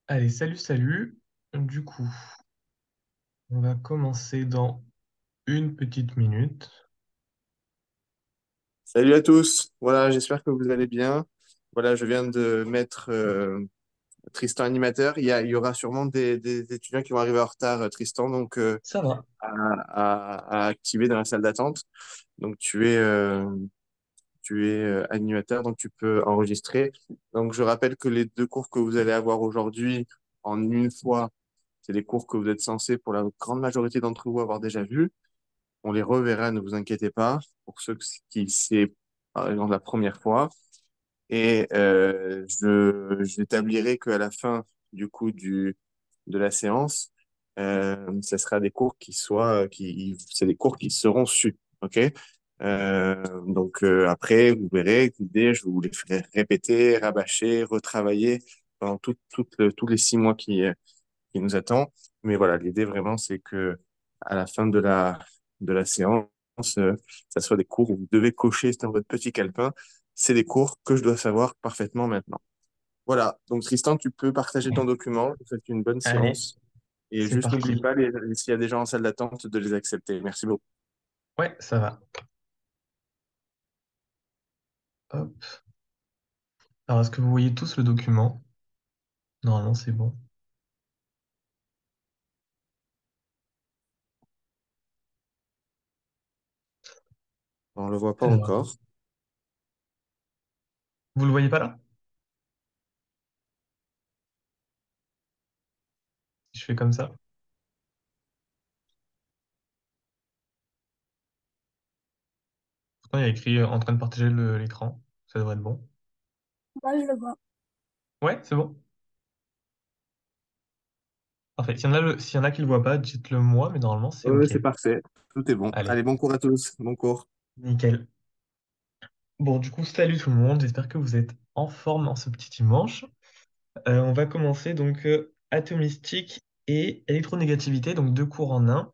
Allez, salut, salut. Du coup, on va commencer dans une petite minute. Salut à tous. Voilà, j'espère que vous allez bien. Voilà, je viens de mettre Tristan animateur. Il y aura sûrement des étudiants qui vont arriver en retard, Tristan, donc Ça va. à activer dans la salle d'attente. Donc tu es animateur, donc tu peux enregistrer. Donc je rappelle que les deux cours que vous allez avoir aujourd'hui en une fois, c'est les cours que vous êtes censés, pour la grande majorité d'entre vous, avoir déjà vus. On les reverra, ne vous inquiétez pas. Pour ceux qui c'est par exemple la première fois. Et j'établirai qu'à la fin du coup de la séance, ce sera des cours c'est des cours qui seront su, ok? Donc après, vous verrez, l'idée, je vous les ferai répéter, rabâcher, retravailler pendant tous les 6 mois qui nous attend. Mais voilà, l'idée vraiment, c'est que à la fin de la séance, ça soit des cours où vous devez cocher dans votre petit calepin. C'est des cours que je dois savoir parfaitement maintenant. Voilà. Donc, Tristan, tu peux partager ton document. Je vous souhaite une bonne Allez, séance. Et c'est juste n'oublie parti. pas, s'il y a des gens en salle d'attente, de les accepter. Merci beaucoup. Ouais, ça va. Hop. Alors, est-ce que vous voyez tous le document? Normalement, c'est bon. On le voit pas Alors, encore. vous le voyez pas là? Si je fais comme ça. Pourtant, il y a écrit en train de partager l'écran. Ça devrait être bon. Moi, je le vois. Ouais, c'est bon. Parfait. S'il y en a qui le voient pas, dites-le moi, mais normalement, c'est Oui, OK. c'est parfait. Tout est bon. Allez, Allez, bon cours à tous. Bon cours. nickel. Bon, du coup, salut tout le monde. J'espère que vous êtes en forme en ce petit dimanche. On va commencer donc atomistique et électronégativité, donc deux cours en un.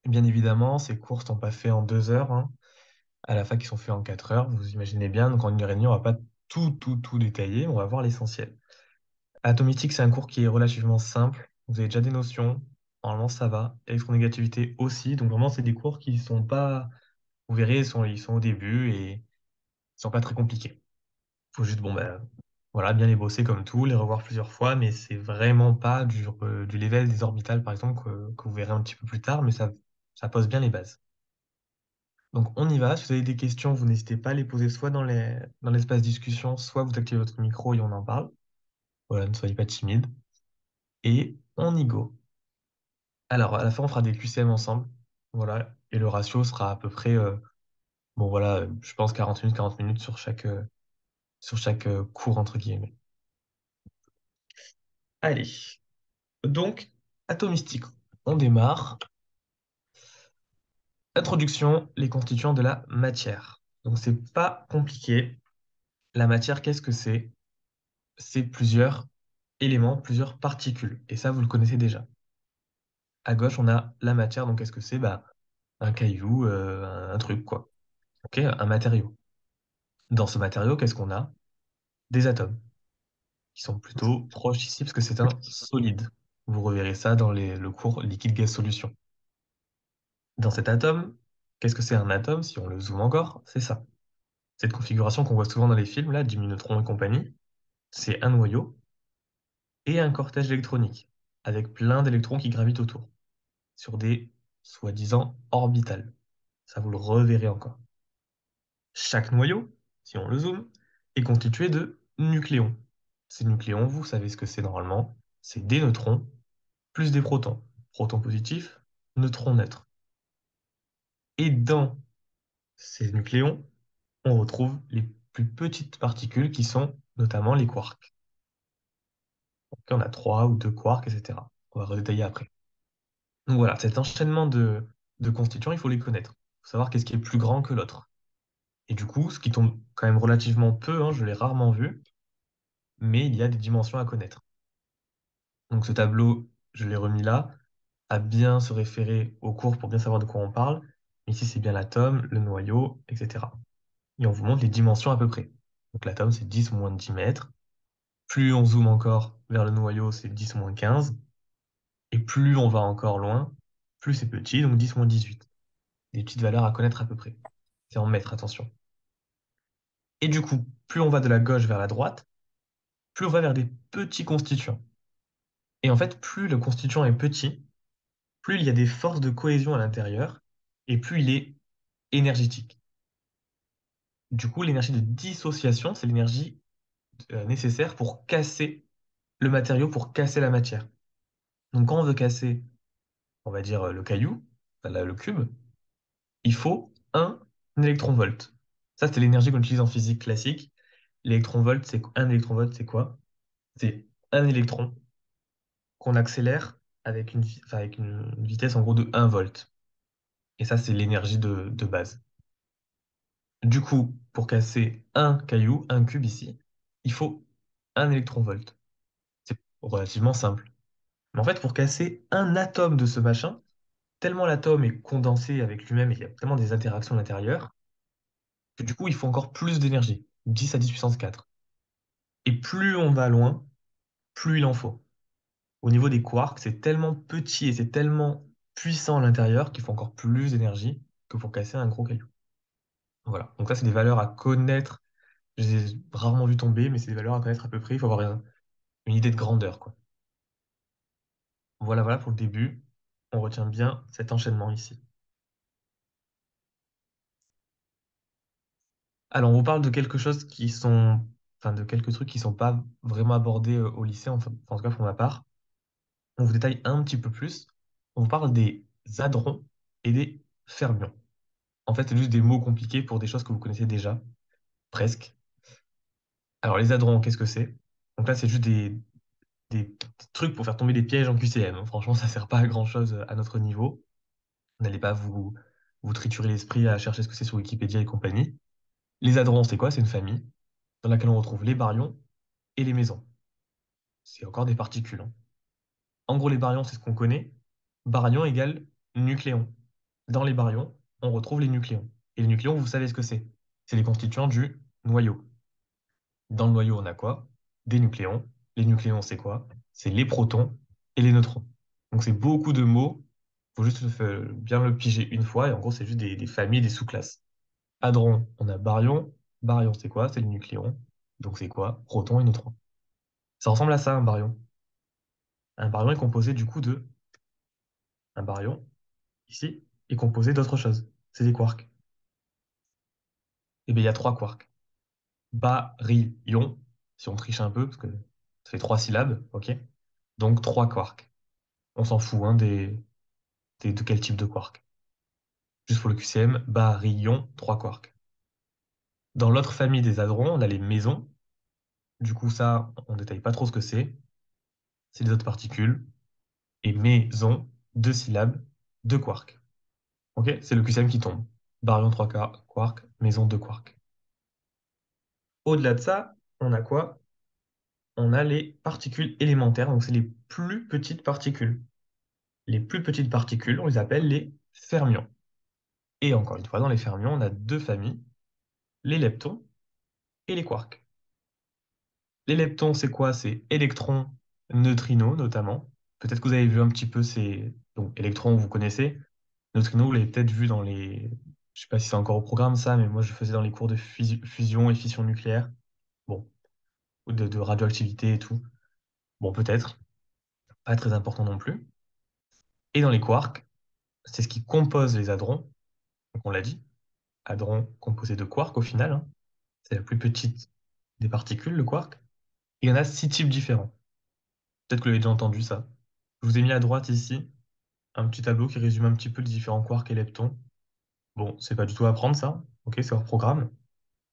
Bien évidemment, ces cours ne sont pas faits en 2 heures, hein. À la fac, ils sont faits en 4 heures. Vous imaginez bien, donc en une heure et demie, on va pas tout détailler, on va voir l'essentiel. Atomistique, c'est un cours qui est relativement simple. Vous avez déjà des notions. Normalement, ça va. Électronégativité aussi. Donc vraiment, c'est des cours qui sont pas, vous verrez, ils sont au début et ils sont pas très compliqués. Faut juste, bon, ben, voilà, bien les bosser comme tout, les revoir plusieurs fois, mais c'est vraiment pas du level des orbitales, par exemple, que vous verrez un petit peu plus tard, mais ça pose bien les bases. Donc, on y va. Si vous avez des questions, vous n'hésitez pas à les poser soit dans l'espace discussion, soit vous activez votre micro et on en parle. Voilà, ne soyez pas timide. Et on y go. Alors, à la fin, on fera des QCM ensemble. Voilà. Et le ratio sera à peu près, bon, voilà, je pense 40 minutes sur chaque cours, entre guillemets. Allez. Donc, atomistique. On démarre. Introduction, les constituants de la matière. Donc, c'est pas compliqué. La matière, qu'est-ce que c'est? C'est plusieurs éléments, plusieurs particules. Et ça, vous le connaissez déjà. À gauche, on a la matière. Donc, qu'est-ce que c'est? Bah, un caillou, un truc, quoi. Ok, un matériau. Dans ce matériau, qu'est-ce qu'on a? Des atomes, qui sont plutôt proches ici, parce que c'est un solide. Vous reverrez ça dans le cours liquide-gaz-solution. Dans cet atome, qu'est-ce que c'est un atome? Si on le zoome encore, c'est ça. Cette configuration qu'on voit souvent dans les films, là, 10 et compagnie, c'est un noyau et un cortège électronique, avec plein d'électrons qui gravitent autour, sur des soi-disant orbitales. Ça, vous le reverrez encore. Chaque noyau, si on le zoome, est constitué de nucléons. Ces nucléons, vous savez ce que c'est normalement, c'est des neutrons plus des protons. Protons positifs, neutrons neutres. Et dans ces nucléons, on retrouve les plus petites particules qui sont notamment les quarks. Donc, on a trois ou deux quarks, etc. On va redétailler après. Donc voilà, cet enchaînement de constituants, il faut les connaître. Il faut savoir qu'est-ce qui est plus grand que l'autre. Et du coup, ce qui tombe quand même relativement peu, hein, je l'ai rarement vu, mais il y a des dimensions à connaître. Donc ce tableau, je l'ai remis là, à bien se référer au cours pour bien savoir de quoi on parle. Ici, c'est bien l'atome, le noyau, etc. Et on vous montre les dimensions à peu près. Donc l'atome, c'est 10 moins 10 mètres. Plus on zoome encore, vers le noyau, c'est 10-15. Et plus on va encore loin, plus c'est petit, donc 10-18. Des petites valeurs à connaître à peu près. C'est en mètres, attention. Et du coup, plus on va de la gauche vers la droite, plus on va vers des petits constituants. Et en fait, plus le constituant est petit, plus il y a des forces de cohésion à l'intérieur, et plus il est énergétique. Du coup, l'énergie de dissociation, c'est l'énergie nécessaire pour casser le matériau, pour casser la matière. Donc quand on veut casser, on va dire, le caillou, enfin, le cube, il faut un électronvolt. Ça, c'est l'énergie qu'on utilise en physique classique. Un électronvolt, c'est quoi? C'est un électron qu'on accélère avec enfin, avec une vitesse en gros de 1 volt. Et ça, c'est l'énergie de base. Du coup, pour casser un caillou, un cube ici, il faut un électronvolt. C'est relativement simple. Mais en fait, pour casser un atome de ce machin, tellement l'atome est condensé avec lui-même et il y a tellement des interactions à l'intérieur, que du coup, il faut encore plus d'énergie, 10 à 10 puissance 4. Et plus on va loin, plus il en faut. Au niveau des quarks, c'est tellement petit et c'est tellement puissant à l'intérieur qu'il faut encore plus d'énergie que pour casser un gros caillou. Voilà. Donc ça, c'est des valeurs à connaître. Je les ai rarement vues tomber, mais c'est des valeurs à connaître à peu près. Il faut avoir une idée de grandeur, quoi. Voilà, voilà pour le début. On retient bien cet enchaînement ici. Alors, on vous parle de quelque chose qui sont, enfin, de quelques trucs qui sont pas vraiment abordés au lycée, en tout cas pour ma part. On vous détaille un petit peu plus. On vous parle des hadrons et des fermions. En fait, c'est juste des mots compliqués pour des choses que vous connaissez déjà, presque. Alors, les hadrons, qu'est-ce que c'est? Donc là, c'est juste des petits trucs pour faire tomber des pièges en QCM. Donc, franchement, ça sert pas à grand-chose à notre niveau. N'allez pas vous triturer l'esprit à chercher ce que c'est sur Wikipédia et compagnie. Les hadrons, c'est quoi? C'est une famille dans laquelle on retrouve les baryons et les mésons. C'est encore des particules, hein. En gros, les baryons, c'est ce qu'on connaît. Baryon égale nucléon. Dans les baryons, on retrouve les nucléons. Et les nucléons, vous savez ce que c'est. C'est les constituants du noyau. Dans le noyau, on a quoi? Des nucléons. Les nucléons, c'est quoi? C'est les protons et les neutrons. Donc c'est beaucoup de mots. Il faut juste bien le piger une fois. Et en gros, c'est juste des familles, des sous-classes. Hadron, on a baryon. Baryon, c'est quoi? C'est les nucléons. Donc c'est quoi? Protons et neutrons. Ça ressemble à ça, un baryon. Un baryon est composé du coup de... Un baryon, ici, est composé d'autre chose. C'est des quarks. Et bien, il y a trois quarks. Baryon, si on triche un peu, parce que ça fait trois syllabes, ok? Donc trois quarks. On s'en fout hein, de quel type de quark. Juste pour le QCM, baryon, trois quarks. Dans l'autre famille des hadrons, on a les mésons. Du coup, ça, on détaille pas trop ce que c'est. C'est les autres particules. Et méson, deux syllabes, deux quarks. Ok? C'est le QCM qui tombe. Baryon, trois quarks, méson, deux quarks. Au-delà de ça, on a quoi? On a les particules élémentaires, donc c'est les plus petites particules. Les plus petites particules, on les appelle les fermions. Et encore une fois, dans les fermions, on a deux familles, les leptons et les quarks. Les leptons, c'est quoi? C'est électrons, neutrinos notamment. Peut-être que vous avez vu un petit peu ces... Donc, électrons, vous connaissez. Neutrinos, vous l'avez peut-être vu dans les... Je sais pas si c'est encore au programme ça, mais moi je faisais dans les cours de fusion et fission nucléaire. Bon, ou de radioactivité et tout. Bon, peut-être. Pas très important non plus. Et dans les quarks, c'est ce qui compose les hadrons. Donc on l'a dit, hadron composé de quarks au final, hein. C'est la plus petite des particules, le quark. Il y en a six types différents. Peut-être que vous avez déjà entendu ça. Je vous ai mis à droite ici un petit tableau qui résume un petit peu les différents quarks et leptons. Bon, c'est pas du tout à apprendre ça, ok, c'est hors programme.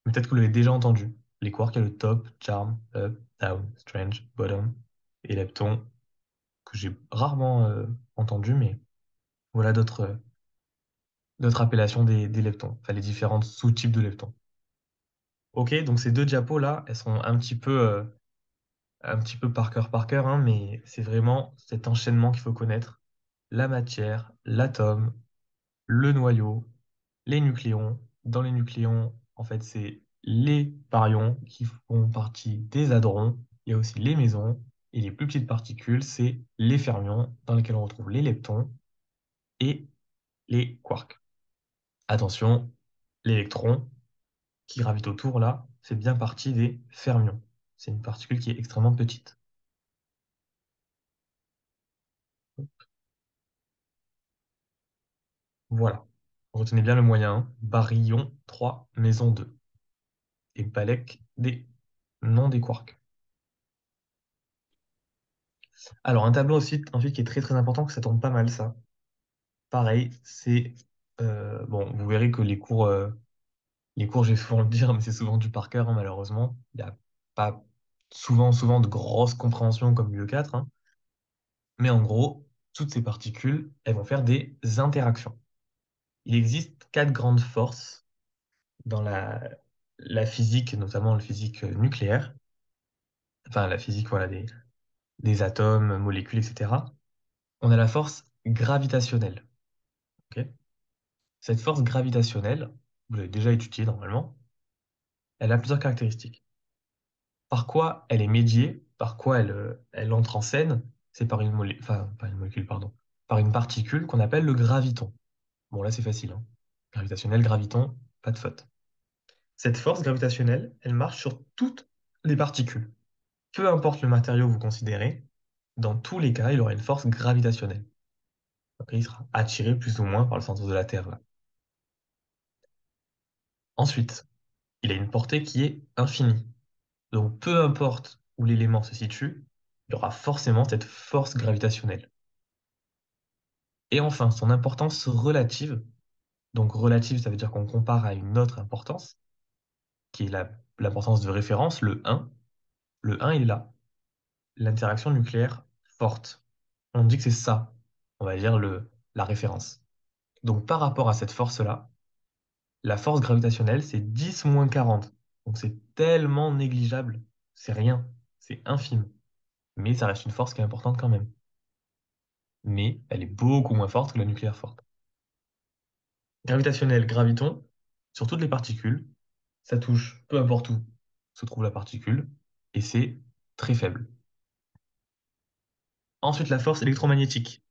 Mais peut-être que vous l'avez déjà entendu. Les quarks, il y a le top, charm, up, down, strange, bottom. Et leptons, que j'ai rarement entendu, mais voilà d'autres appellations des leptons, enfin les différents sous-types de leptons. Ok, donc ces deux diapos là, elles sont un petit peu par cœur, hein, mais c'est vraiment cet enchaînement qu'il faut connaître. La matière, l'atome, le noyau, les nucléons. Dans les nucléons, en fait, c'est les baryons qui font partie des hadrons. Il y a aussi les mésons. Et les plus petites particules, c'est les fermions, dans lesquels on retrouve les leptons et les quarks. Attention, l'électron qui gravite autour, là, c'est bien partie des fermions. C'est une particule qui est extrêmement petite. Voilà. Retenez bien le moyen, hein. Baryon 3, maison 2. Et Balek des noms des quarks. Alors, un tableau aussi, ensuite, qui est très très important, que ça tombe pas mal, ça. Pareil, c'est... bon, vous verrez que les cours, j'ai souvent le dire, mais c'est souvent du par cœur, hein, malheureusement. Il n'y a pas souvent de grosses compréhensions comme le 4, hein. Mais en gros, toutes ces particules, elles vont faire des interactions. Il existe quatre grandes forces dans la physique, notamment la physique nucléaire, enfin la physique voilà, des atomes, molécules, etc. On a la force gravitationnelle. Ok. Cette force gravitationnelle, vous l'avez déjà étudiée normalement, elle a plusieurs caractéristiques. Par quoi elle est médiée, par quoi elle entre en scène, c'est par une molécule, enfin pas une molécule, pardon, par une particule qu'on appelle le graviton. Bon là c'est facile, hein. Gravitationnel, graviton, pas de faute. Cette force gravitationnelle, elle marche sur toutes les particules. Peu importe le matériau que vous considérez, dans tous les cas, il aura une force gravitationnelle. Donc, il sera attiré plus ou moins par le centre de la Terre, là. Ensuite, il a une portée qui est infinie. Donc, peu importe où l'élément se situe, il y aura forcément cette force gravitationnelle. Et enfin, son importance relative. Donc, relative, ça veut dire qu'on compare à une autre importance, qui est l'importance de référence, le 1. Le 1, il est là. L'interaction nucléaire forte. On dit que c'est ça, on va dire, la référence. Donc, par rapport à cette force-là, la force gravitationnelle, c'est 10 moins 40. Donc, c'est tellement négligeable. C'est rien. C'est infime. Mais ça reste une force qui est importante quand même. Mais elle est beaucoup moins forte que la nucléaire forte. Gravitationnel, graviton, sur toutes les particules, ça touche peu importe où se trouve la particule, et c'est très faible. Ensuite, la force électromagnétique.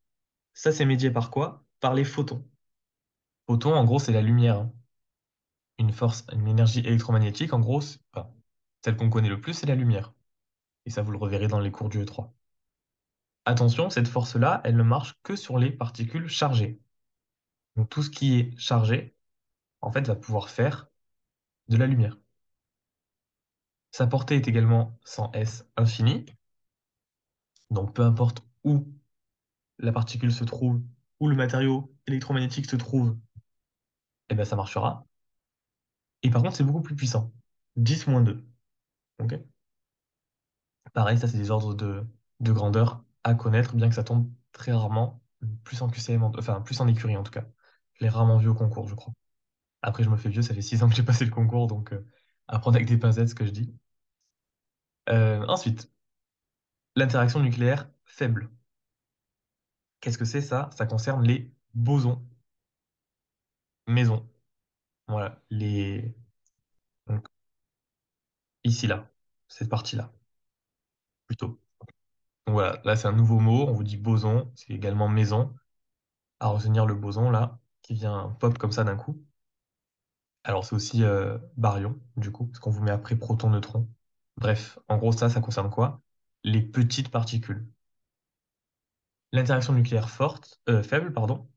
Ça, c'est médié par quoi? Par les photons. Photons, en gros, c'est la lumière, hein. Une force, une énergie électromagnétique, en gros, enfin, celle qu'on connaît le plus, c'est la lumière. Et ça, vous le reverrez dans les cours du E3. Attention, cette force-là, elle ne marche que sur les particules chargées. Donc tout ce qui est chargé, en fait, va pouvoir faire de la lumière. Sa portée est également sans S infinie. Donc peu importe où la particule se trouve, où le matériau électromagnétique se trouve, eh ben, ça marchera. Et par contre, c'est beaucoup plus puissant. 10 moins 2. Ok. Pareil, ça, c'est des ordres de grandeur à connaître, bien que ça tombe très rarement, plus en QCM, enfin, plus en écurie en tout cas. Je l'ai rarement vu au concours, je crois. Après, je me fais vieux, ça fait 6 ans que j'ai passé le concours, donc apprendre avec des pincettes ce que je dis. Ensuite, l'interaction nucléaire faible. Qu'est-ce que c'est ça? Ça concerne les bosons, mésons. Voilà, donc, ici, là, cette partie-là, plutôt. Donc voilà, là, c'est un nouveau mot, on vous dit boson, c'est également méson. À retenir le boson, là, qui vient pop comme ça d'un coup. Alors, c'est aussi baryon, du coup, parce qu'on vous met après proton, neutron. Bref, en gros, ça concerne quoi? Les petites particules. L'interaction nucléaire faible, pardon,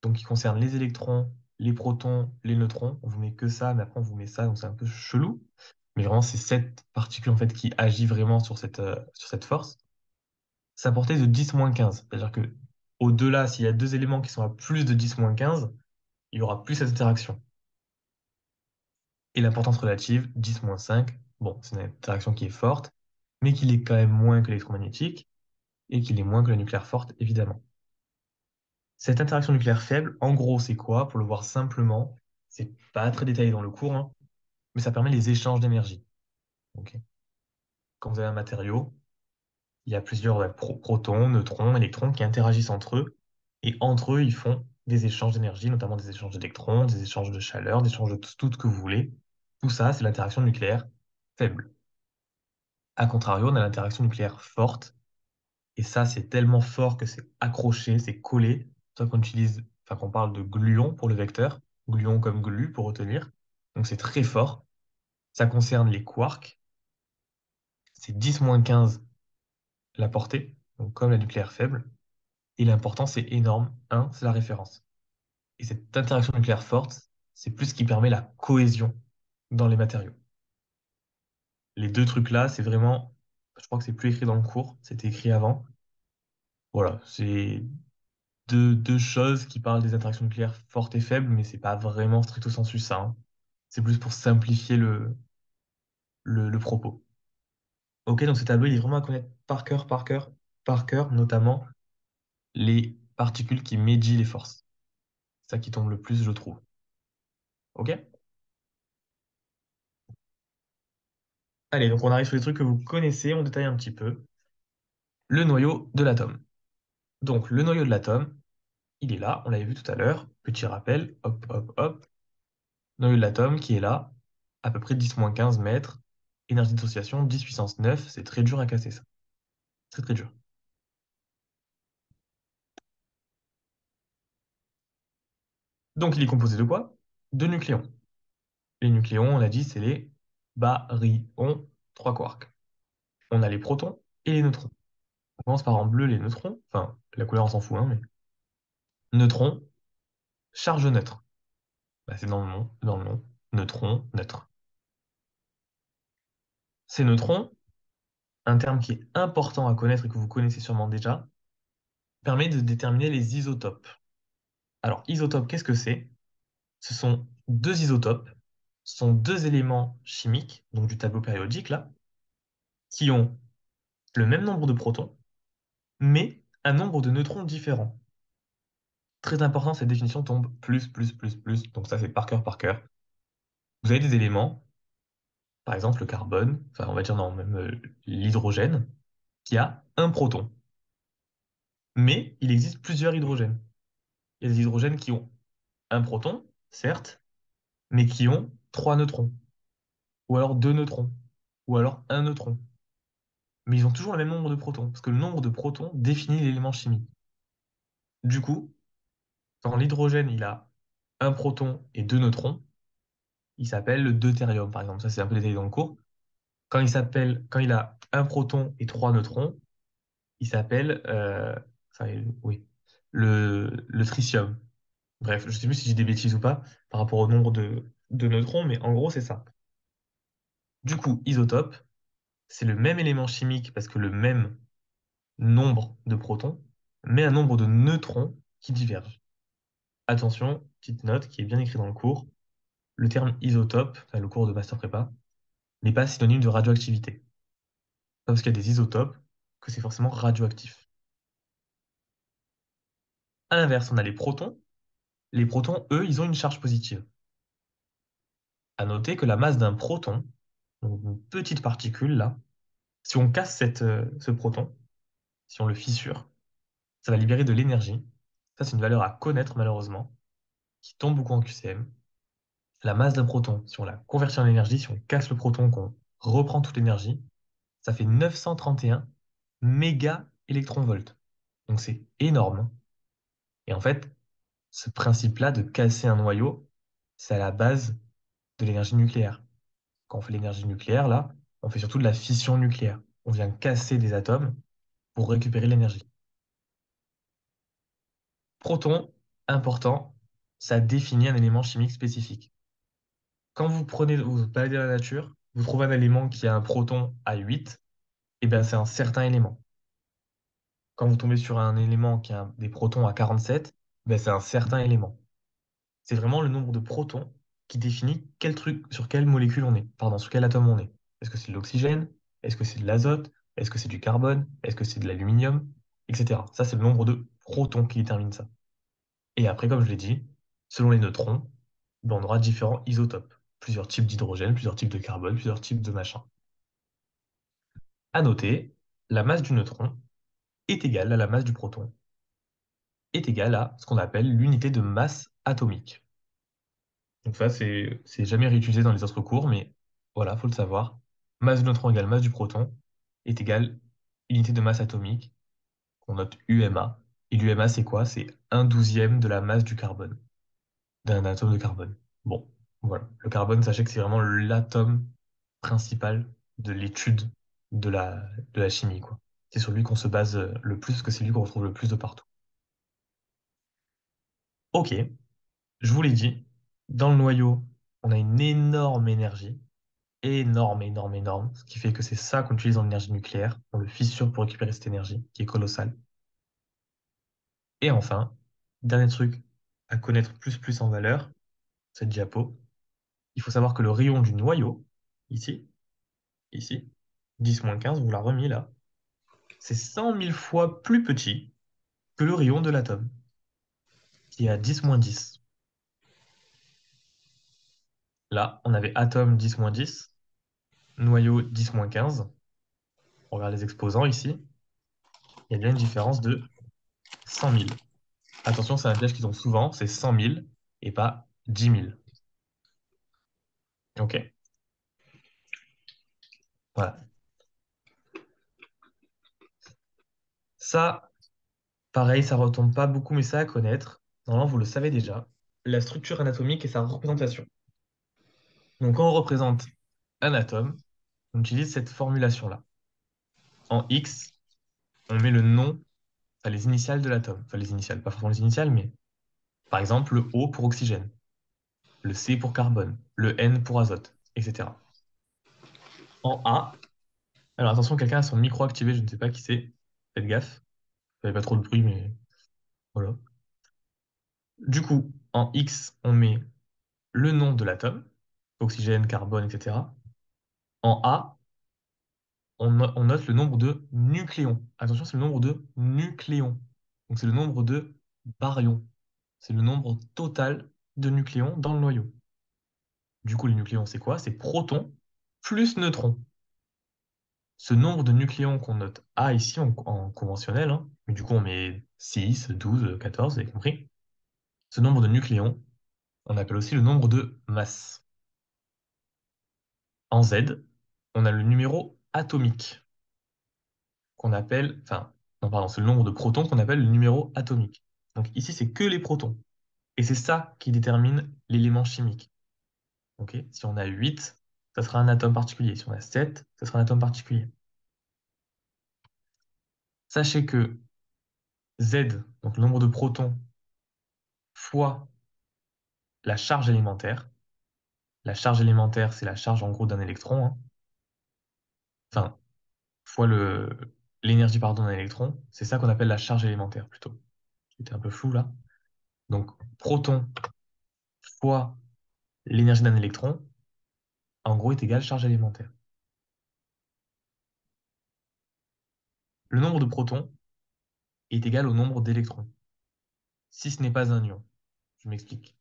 donc qui concerne les électrons, les protons, les neutrons. On vous met que ça, mais après on vous met ça, donc c'est un peu chelou. Mais vraiment, c'est cette particule en fait qui agit vraiment sur cette force. Sa portée est de 10-15. C'est-à-dire que au-delà, s'il y a deux éléments qui sont à plus de 10-15, il y aura plus cette interaction. Et l'importance relative, 10-5, bon, c'est une interaction qui est forte, mais qui est quand même moins que l'électromagnétique, et qui est moins que la nucléaire forte, évidemment. Cette interaction nucléaire faible, en gros, c'est quoi? Pour le voir simplement, c'est pas très détaillé dans le cours, hein, mais ça permet les échanges d'énergie. Ok. Quand vous avez un matériau, il y a plusieurs protons, neutrons, électrons qui interagissent entre eux, et entre eux, ils font des échanges d'énergie, notamment des échanges d'électrons, des échanges de chaleur, des échanges de tout ce que vous voulez. Tout ça, c'est l'interaction nucléaire faible. A contrario, on a l'interaction nucléaire forte, Et ça, c'est tellement fort que c'est accroché, c'est collé. Toi, qu'on utilise, enfin, qu'on parle de gluon pour le vecteur, gluon comme glu pour retenir. Donc, c'est très fort. Ça concerne les quarks. C'est 10-15 la portée, donc comme la nucléaire faible. Et l'important, c'est énorme. 1, c'est la référence. Et cette interaction nucléaire forte, c'est plus ce qui permet la cohésion dans les matériaux. Les deux trucs-là, c'est vraiment, je crois que c'est plus écrit dans le cours, c'était écrit avant. Voilà, c'est deux choses qui parlent des interactions nucléaires fortes et faibles, mais c'est pas vraiment stricto sensu ça, hein. C'est plus pour simplifier le propos. Ok, donc ce tableau, il est vraiment à connaître par cœur, par cœur, par cœur, notamment les particules qui médient les forces. C'est ça qui tombe le plus, je trouve. Ok? Allez, donc on arrive sur les trucs que vous connaissez, on détaille un petit peu. Le noyau de l'atome. Donc le noyau de l'atome, il est là, on l'avait vu tout à l'heure. Petit rappel, hop, hop, hop. Noyau de l'atome qui est là, à peu près 10-15 mètres. Énergie dissociation 10 puissance 9, c'est très dur à casser ça. Très très dur. Donc il est composé de quoi? De nucléons. Les nucléons, on a dit, c'est les baryons, 3 quarks. On a les protons et les neutrons. On commence par en bleu les neutrons, enfin la couleur on s'en fout, hein, mais neutrons, charge neutre. Bah, c'est dans le nom, dans le nom. Neutron, neutre. Ces neutrons, un terme qui est important à connaître et que vous connaissez sûrement déjà, permet de déterminer les isotopes. Alors, isotope, qu'est-ce que c'est? Ce sont deux isotopes, ce sont deux éléments chimiques, donc du tableau périodique là, qui ont le même nombre de protons, mais un nombre de neutrons différent. Très important, cette définition tombe plus, plus, plus, plus. Donc ça, c'est par cœur, par cœur. Vous avez des éléments, par exemple le carbone, enfin on va dire non, même l'hydrogène, qui a un proton. Mais il existe plusieurs hydrogènes. Il y a des hydrogènes qui ont un proton, certes, mais qui ont trois neutrons, ou alors deux neutrons, ou alors un neutron. Mais ils ont toujours le même nombre de protons, parce que le nombre de protons définit l'élément chimique. Du coup, quand l'hydrogène il a un proton et deux neutrons, il s'appelle le deutérium, par exemple. Ça, c'est un peu détaillé dans le cours. Quand il a un proton et trois neutrons, il s'appelle, enfin, oui, le tritium. Bref, je sais plus si j'ai des bêtises ou pas par rapport au nombre de neutrons, mais en gros, c'est ça. Du coup, isotope, c'est le même élément chimique parce que le même nombre de protons, mais un nombre de neutrons qui divergent. Attention, petite note qui est bien écrite dans le cours, le terme isotope, enfin, le cours de master prépa, n'est pas synonyme de radioactivité. Pas parce qu'il y a des isotopes que c'est forcément radioactif. À l'inverse, on a les protons. Les protons, eux, ils ont une charge positive. À noter que la masse d'un proton, donc une petite particule là, si on casse ce proton, si on le fissure, ça va libérer de l'énergie. Ça, c'est une valeur à connaître malheureusement, qui tombe beaucoup en QCM. La masse d'un proton, si on la convertit en énergie, si on casse le proton, qu'on reprend toute l'énergie, ça fait 931 méga-électronvolts. Donc c'est énorme. Et en fait, ce principe-là de casser un noyau, c'est à la base de l'énergie nucléaire. Quand on fait l'énergie nucléaire, là, on fait surtout de la fission nucléaire. On vient casser des atomes pour récupérer l'énergie. Proton, important, ça définit un élément chimique spécifique. Quand vous baladez dans la nature, vous trouvez un élément qui a un proton à 8, et bien c'est un certain élément. Quand vous tombez sur un élément qui a des protons à 47, ben c'est un certain élément. C'est vraiment le nombre de protons qui définit quel truc, sur quelle molécule on est, pardon, sur quel atome on est. Est-ce que c'est de l'oxygène? Est-ce que c'est de l'azote? Est-ce que c'est du carbone? Est-ce que c'est de l'aluminium? Etc. Ça, c'est le nombre de protons qui détermine ça. Et après, comme je l'ai dit, selon les neutrons, ben, on aura différents isotopes. Plusieurs types d'hydrogène, plusieurs types de carbone, plusieurs types de machin. À noter, la masse du neutron est égale à la masse du proton, est égale à ce qu'on appelle l'unité de masse atomique. Donc ça, c'est jamais réutilisé dans les autres cours, mais voilà, faut le savoir. Masse du neutron égale masse du proton est égale unité de masse atomique. qu'on note UMA. Et l'UMA, c'est quoi? C'est 1/12e de la masse du carbone, d'un atome de carbone. Bon, voilà. Le carbone, sachez que c'est vraiment l'atome principal de l'étude de de la chimie, quoi. C'est sur lui qu'on se base le plus, parce que c'est lui qu'on retrouve le plus de partout. Ok, je vous l'ai dit, dans le noyau, on a une énorme énergie, énorme, énorme, énorme, ce qui fait que c'est ça qu'on utilise dans l'énergie nucléaire. On le fissure pour récupérer cette énergie, qui est colossale. Et enfin, dernier truc à connaître plus en valeur, cette diapo, il faut savoir que le rayon du noyau, ici, ici, 10-15, on vous l'a remis là, c'est 100 000 fois plus petit que le rayon de l'atome, qui est à 10-10. Là, on avait atome 10-10, noyau 10-15. On regarde les exposants ici, il y a bien une différence de 100 000. Attention, c'est un piège qu'ils ont souvent, c'est 100 000 et pas 10 000. Ok, voilà. Ça, pareil, ça retombe pas beaucoup, mais ça à connaître. Normalement, vous le savez déjà. La structure anatomique et sa représentation. Donc, quand on représente un atome, on utilise cette formulation-là. En X, on met le nom, enfin les initiales de l'atome. Enfin, les initiales, pas forcément les initiales, mais par exemple, le O pour oxygène, le C pour carbone, le N pour azote, etc. En A, alors attention, quelqu'un a son micro activé, je ne sais pas qui c'est. Faites gaffe. Il n'y avait pas trop de bruit, mais voilà. Du coup, en X, on met le nom de l'atome, oxygène, carbone, etc. En A, on note le nombre de nucléons. Attention, c'est le nombre de nucléons. Donc c'est le nombre de baryons. C'est le nombre total de nucléons dans le noyau. Du coup, les nucléons, c'est quoi? C'est protons plus neutrons. Ce nombre de nucléons qu'on note A ici en conventionnel, hein, mais du coup on met 6, 12, 14, vous avez compris. Ce nombre de nucléons, on appelle aussi le nombre de masses. En Z, on a le numéro atomique qu'on appelle, enfin, non, pardon, c'est le nombre de protons qu'on appelle le numéro atomique. Donc ici, c'est que les protons. Et c'est ça qui détermine l'élément chimique. Ok. Si on a 8, ça sera un atome particulier. Si on a 7, ça sera un atome particulier. Sachez que Z, donc le nombre de protons, fois la charge élémentaire. La charge élémentaire, c'est la charge en gros d'un électron, hein. Enfin, fois l'énergie pardon, d'un électron. C'est ça qu'on appelle la charge élémentaire plutôt. C'était un peu flou là. Donc, proton fois l'énergie d'un électron, en gros, est égal à charge élémentaire. Le nombre de protons est égal au nombre d'électrons, si ce n'est pas un ion. Je m'explique.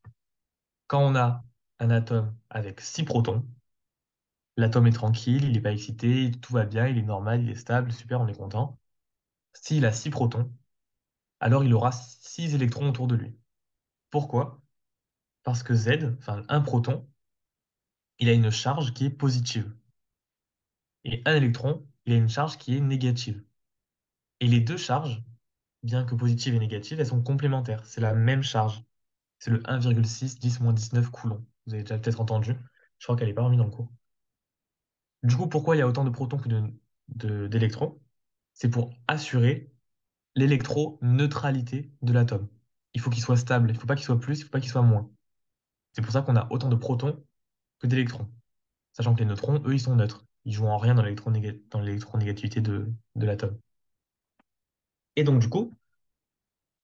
Quand on a un atome avec 6 protons, l'atome est tranquille, il n'est pas excité, tout va bien, il est normal, il est stable, super, on est content. S'il a 6 protons, alors il aura 6 électrons autour de lui. Pourquoi? Parce que Z, enfin un proton, il a une charge qui est positive. Et un électron, il a une charge qui est négative. Et les deux charges, bien que positives et négatives, elles sont complémentaires. C'est la même charge. C'est le 1,6 10-19 coulombs. Vous avez déjà peut-être entendu. Je crois qu'elle n'est pas remise dans le cours. Du coup, pourquoi il y a autant de protons que d'électrons? C'est pour assurer l'électroneutralité de l'atome. Il faut qu'il soit stable. Il ne faut pas qu'il soit plus, il ne faut pas qu'il soit moins. C'est pour ça qu'on a autant de protons que d'électrons. Sachant que les neutrons, eux, ils sont neutres. Ils jouent en rien dans dans l'électronégativité de l'atome. Et donc, du coup,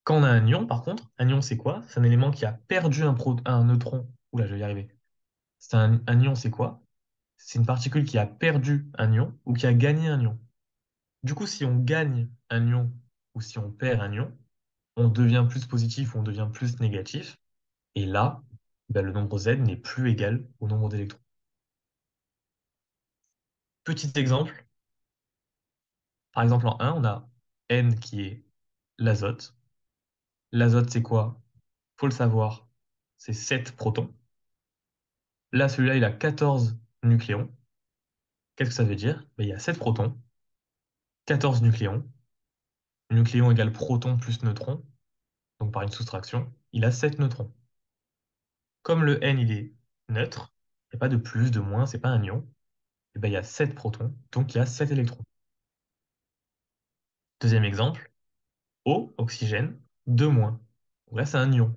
quand on a un ion, par contre, un ion, c'est quoi? C'est un élément qui a perdu un neutron. Oula, je vais y arriver. Un ion, c'est quoi? C'est une particule qui a perdu un ion ou qui a gagné un ion. Du coup, si on gagne un ion ou si on perd un ion, on devient plus positif ou on devient plus négatif. Et là, ben, le nombre Z n'est plus égal au nombre d'électrons. Petit exemple, par exemple en 1, on a N qui est l'azote. L'azote, c'est quoi? Faut le savoir, c'est 7 protons. Là, celui-là, il a 14 nucléons. Qu'est-ce que ça veut dire? Ben, il y a 7 protons, 14 nucléons. Nucléon égale proton plus neutron. Donc par une soustraction, il a 7 neutrons. Comme le N il est neutre, il n'y a pas de plus, de moins, c'est pas un ion, et ben, il y a 7 protons, donc il y a 7 électrons. Deuxième exemple, O, oxygène, 2 moins. Donc là, c'est un ion.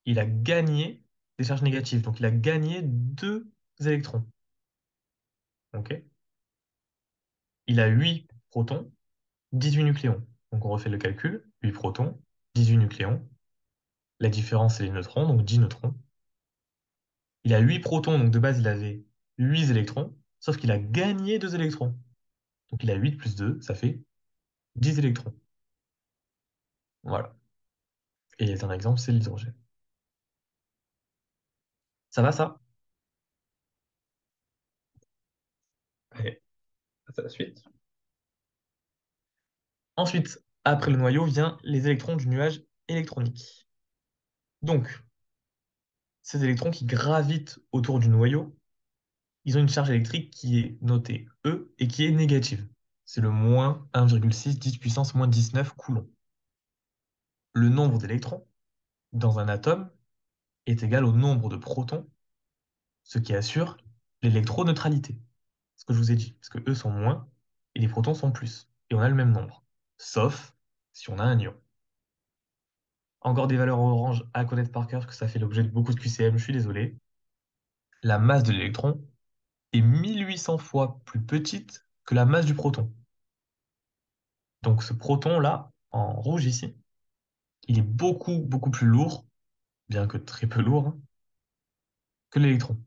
Il a gagné des charges négatives, donc il a gagné 2 électrons. Ok. Il a 8 protons, 18 nucléons. Donc on refait le calcul, 8 protons, 18 nucléons. La différence, c'est les neutrons, donc 10 neutrons. Il a 8 protons, donc de base, il avait 8 électrons, sauf qu'il a gagné 2 électrons. Donc il a 8 plus 2, ça fait 10 électrons. Voilà. Et un exemple, c'est l'hydrogène. Ça va, ça? Allez, passe à la suite. Ensuite, après le noyau, vient les électrons du nuage électronique. Donc, ces électrons qui gravitent autour du noyau, ils ont une charge électrique qui est notée E et qui est négative. C'est le moins 1,6 10 puissance moins 19 coulombs. Le nombre d'électrons dans un atome est égal au nombre de protons, ce qui assure l'électroneutralité. Ce que je vous ai dit, parce que eux sont moins et les protons sont plus. Et on a le même nombre, sauf si on a un ion. Encore des valeurs orange à connaître par cœur, parce que ça fait l'objet de beaucoup de QCM, je suis désolé. La masse de l'électron est 1800 fois plus petite que la masse du proton. Donc ce proton-là, en rouge ici, il est beaucoup, beaucoup plus lourd, bien que très peu lourd, hein, que l'électron.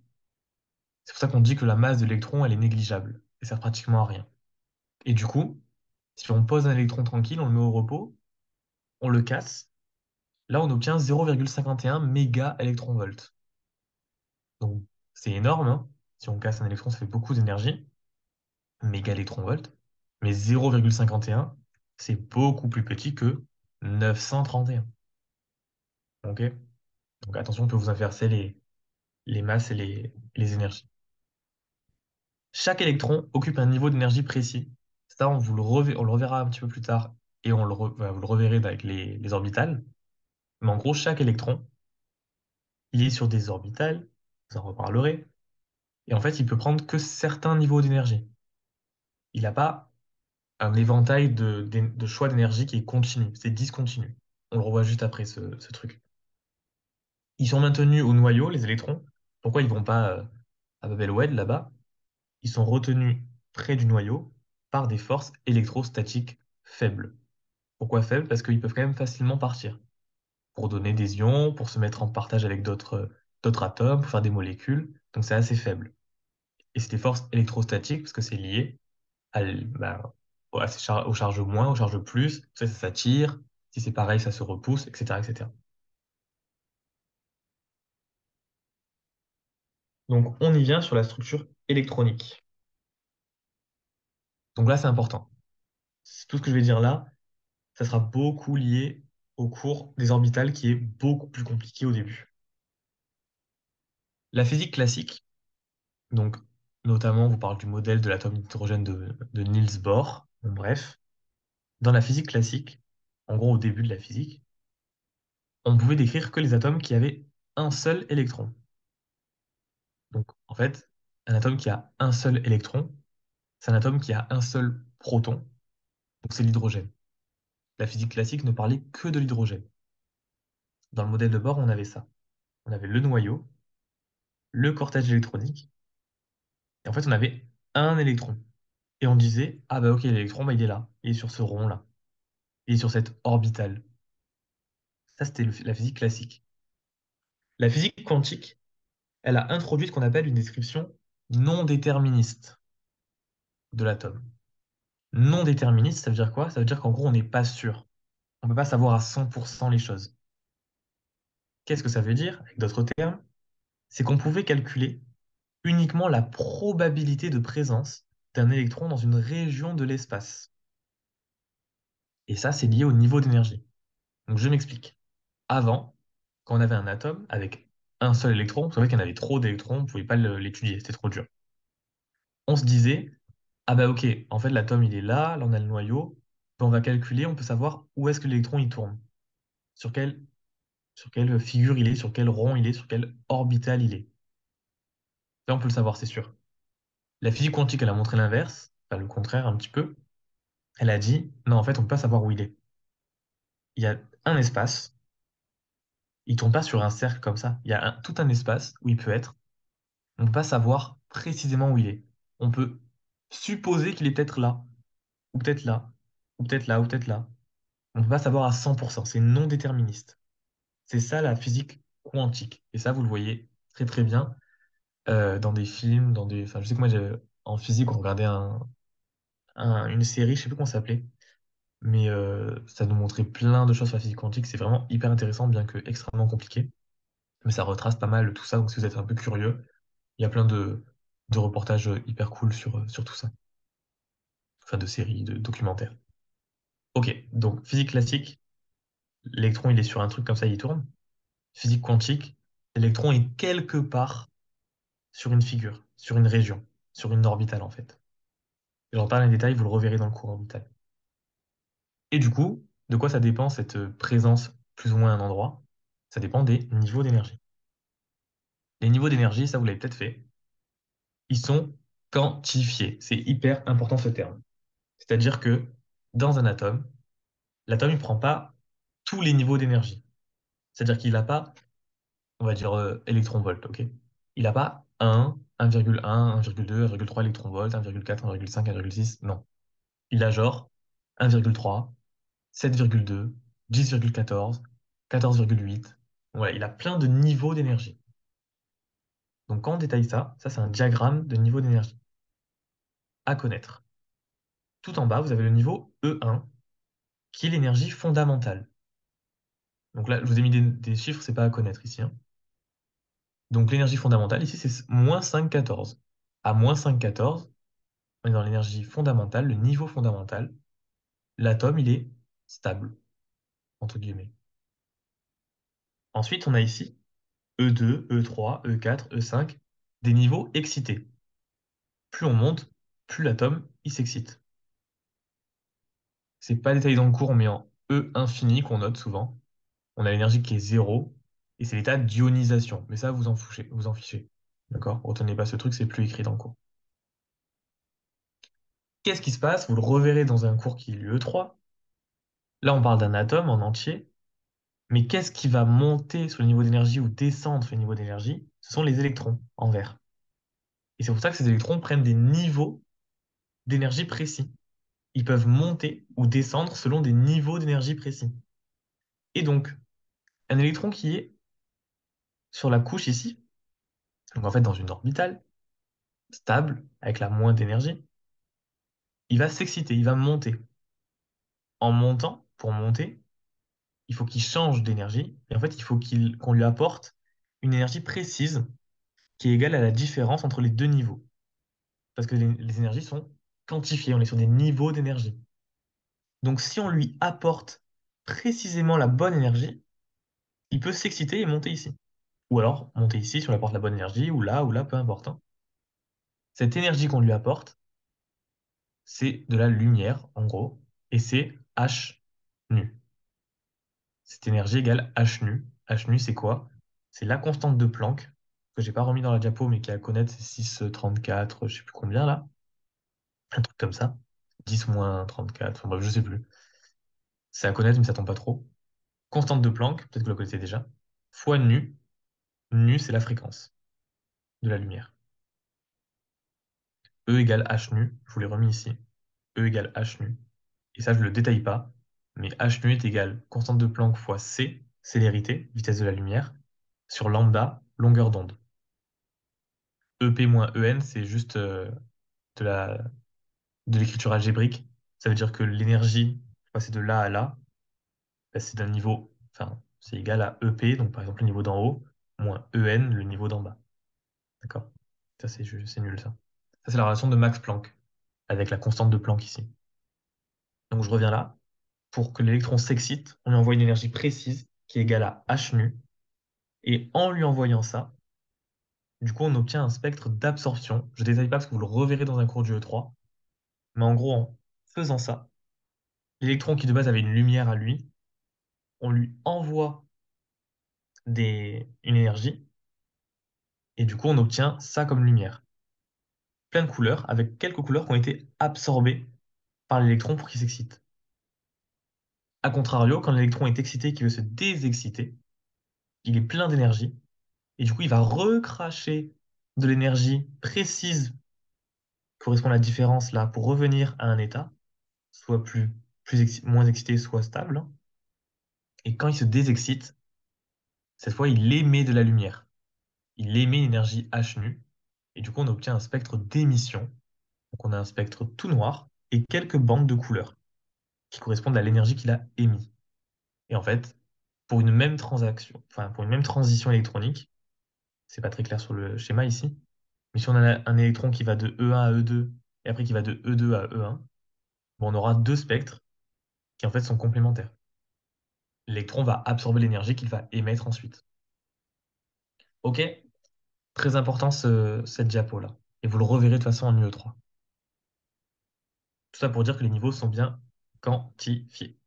C'est pour ça qu'on dit que la masse de l'électron, elle est négligeable. Elle sert pratiquement à rien. Et du coup, si on pose un électron tranquille, on le met au repos, on le casse, là on obtient 0,51 méga électronvolts. Donc c'est énorme, hein. Si on casse un électron, ça fait beaucoup d'énergie, méga électronvolts. Mais 0,51, c'est beaucoup plus petit que 931. Ok? Donc attention, on peut vous inverser les masses et les énergies. Chaque électron occupe un niveau d'énergie précis. Ça, on le reverra un petit peu plus tard et vous le reverrez avec les orbitales. Mais en gros, chaque électron, il est sur des orbitales, vous en reparlerez, et en fait, il peut prendre que certains niveaux d'énergie. Il n'a pas un éventail de choix d'énergie qui est continu, c'est discontinu. On le revoit juste après ce truc. Ils sont maintenus au noyau, les électrons. Pourquoi ils vont pas à Babel-Wed là-bas? Ils sont retenus près du noyau par des forces électrostatiques faibles. Pourquoi faibles? Parce qu'ils peuvent quand même facilement partir pour donner des ions, pour se mettre en partage avec d'autres atomes, pour faire des molécules. Donc c'est assez faible. Et c'est des forces électrostatiques parce que c'est lié bah, aux charges moins, aux charges plus. Ça s'attire. Si c'est pareil, ça se repousse, etc., etc. Donc on y vient sur la structure électronique. Donc là, c'est important. Tout ce que je vais dire là, ça sera beaucoup lié au cours des orbitales qui est beaucoup plus compliqué au début. La physique classique, donc notamment on vous parle du modèle de l'atome d'hydrogène de Niels Bohr, bon, bref, dans la physique classique, en gros au début de la physique, on pouvait décrire que les atomes qui avaient un seul électron. Donc en fait, un atome qui a un seul électron, c'est un atome qui a un seul proton, donc c'est l'hydrogène. La physique classique ne parlait que de l'hydrogène. Dans le modèle de Bohr, on avait ça. On avait le noyau, le cortège électronique, et en fait, on avait un électron. Et on disait, ah bah ok, l'électron, bah, il est là, il est sur ce rond-là, il est sur cette orbitale. Ça, c'était la physique classique. La physique quantique, elle a introduit ce qu'on appelle une description non déterministe de l'atome. Non déterministe, ça veut dire quoi? Ça veut dire qu'en gros, on n'est pas sûr. On ne peut pas savoir à 100% les choses. Qu'est-ce que ça veut dire, avec d'autres termes? C'est qu'on pouvait calculer uniquement la probabilité de présence d'un électron dans une région de l'espace. Et ça, c'est lié au niveau d'énergie. Donc je m'explique. Avant, quand on avait un atome avec un seul électron, vous savez qu'il y en avait trop d'électrons, on ne pouvait pas l'étudier, c'était trop dur. On se disait, ah bah ok, en fait l'atome il est là, là on a le noyau, ben, on va calculer, on peut savoir où est-ce que l'électron il tourne, sur sur quelle figure il est, sur quel rond il est, sur quel orbital il est. Là, on peut le savoir, c'est sûr. La physique quantique, elle a montré l'inverse, enfin le contraire un petit peu. Elle a dit, non, en fait, on ne peut pas savoir où il est. Il y a un espace, il ne tourne pas sur un cercle comme ça. Il y a tout un espace où il peut être. On ne peut pas savoir précisément où il est. On peut supposer qu'il est peut-être là, ou peut-être là, ou peut-être là, ou peut-être là. On ne peut pas savoir à 100%, c'est non déterministe. C'est ça la physique quantique. Et ça, vous le voyez très très bien dans des films, dans des... Enfin, je sais que moi, en physique, on regardait une série, je sais plus comment ça s'appelait, mais ça nous montrait plein de choses sur la physique quantique. C'est vraiment hyper intéressant, bien que extrêmement compliqué. Mais ça retrace pas mal tout ça, donc si vous êtes un peu curieux, il y a plein de reportages hyper cool sur tout ça. Enfin, de séries, de documentaires. Ok, donc physique classique, l'électron, il est sur un truc comme ça, il tourne. Physique quantique, l'électron est quelque part sur une figure, sur une région, sur une orbitale en fait. J'en parle en détail, vous le reverrez dans le cours orbital. Et du coup, de quoi ça dépend cette présence plus ou moins à un endroit? Ça dépend des niveaux d'énergie. Les niveaux d'énergie, ça vous l'avez peut-être fait, ils sont quantifiés. C'est hyper important ce terme. C'est-à-dire que dans un atome, l'atome, il ne prend pas tous les niveaux d'énergie. C'est-à-dire qu'il n'a pas, on va dire, électron-volt, ok? Il n'a pas 1, 1,1, 1,2, 1,3 électron-volt, 1,4, 1,5, 1,6, non. Il a genre 1,3, 7,2, 10,14, 14,8. Voilà, il a plein de niveaux d'énergie. Donc quand on détaille ça, ça c'est un diagramme de niveau d'énergie à connaître. Tout en bas, vous avez le niveau E1, qui est l'énergie fondamentale. Donc là, je vous ai mis des chiffres, c'est pas à connaître ici, hein. Donc l'énergie fondamentale, ici, c'est moins 5,14. À moins 5,14, on est dans l'énergie fondamentale, le niveau fondamental. L'atome, il est stable, entre guillemets. Ensuite, on a ici E2, E3, E4, E5, des niveaux excités. Plus on monte, plus l'atome, il s'excite. C'est pas détaillé dans le cours, on met en E infini qu'on note souvent. On a l'énergie qui est zéro, et c'est l'état d'ionisation. Mais ça, vous en fichez. D'accord? Retenez pas ce truc, c'est plus écrit dans le cours. Qu'est-ce qui se passe? Vous le reverrez dans un cours qui est l'E3. Là, on parle d'un atome en entier. Mais qu'est-ce qui va monter sur le niveau d'énergie ou descendre sur le niveau d'énergie? Ce sont les électrons en vert. Et c'est pour ça que ces électrons prennent des niveaux d'énergie précis. Ils peuvent monter ou descendre selon des niveaux d'énergie précis. Et donc, un électron qui est sur la couche ici, donc en fait dans une orbitale, stable, avec la moins d'énergie, il va s'exciter, il va monter. En montant, pour monter, il faut qu'il change d'énergie, et en fait, il faut qu'on lui apporte une énergie précise qui est égale à la différence entre les deux niveaux. Parce que les énergies sont quantifiées, on est sur des niveaux d'énergie. Donc si on lui apporte précisément la bonne énergie, il peut s'exciter et monter ici. Ou alors monter ici si on lui apporte la bonne énergie, ou là, peu importe, hein. Cette énergie qu'on lui apporte, c'est de la lumière, en gros, et c'est H nu. Cette énergie égale H nu. H nu, c'est quoi? C'est la constante de Planck, que j'ai pas remis dans la diapo, mais qui est à connaître, c'est 6,34, je sais plus combien là. Un truc comme ça. 10 moins 34, enfin bref, je sais plus. C'est à connaître, mais ça tombe pas trop. Constante de Planck, peut-être que vous la connaissez déjà, fois nu. Nu, c'est la fréquence de la lumière. E égale H nu, je vous l'ai remis ici. E égale H nu. Et ça, je ne le détaille pas, mais H nu est égal constante de Planck fois c, célérité, vitesse de la lumière, sur lambda, longueur d'onde. EP moins EN, c'est juste de de l'écriture algébrique. Ça veut dire que l'énergie, passer de là à là, bah, c'est d'un niveau, enfin, c'est égal à EP, donc par exemple le niveau d'en haut, moins EN, le niveau d'en bas. D'accord? Ça, c'est nul, ça. Ça, c'est la relation de Max Planck, avec la constante de Planck ici. Donc je reviens là. Pour que l'électron s'excite, on lui envoie une énergie précise qui est égale à H nu. Et en lui envoyant ça, du coup, on obtient un spectre d'absorption. Je ne détaille pas parce que vous le reverrez dans un cours du E3. Mais en gros, en faisant ça, L'électron qui de base avait une lumière à lui, on lui envoie une énergie, et du coup on obtient ça comme lumière. Plein de couleurs, avec quelques couleurs qui ont été absorbées par l'électron pour qu'il s'excite. A contrario, quand l'électron est excité et qu'il veut se désexciter, il est plein d'énergie, et du coup il va recracher de l'énergie précise qui correspond à la différence là pour revenir à un état, soit moins excité, soit stable, hein. Et quand il se désexcite, cette fois il émet de la lumière. Il émet une énergie H nu, et du coup on obtient un spectre d'émission. Donc on a un spectre tout noir et quelques bandes de couleurs qui correspondent à l'énergie qu'il a émise. Et en fait, pour une même transaction, enfin pour une même transition électronique, c'est pas très clair sur le schéma ici, mais si on a un électron qui va de E1 à E2 et après qui va de E2 à E1, bon, on aura deux spectres qui en fait sont complémentaires. L'électron va absorber l'énergie qu'il va émettre ensuite. Ok? Très important cette diapo-là. Et vous le reverrez de toute façon en UE3. Tout ça pour dire que les niveaux sont bien quantifiés.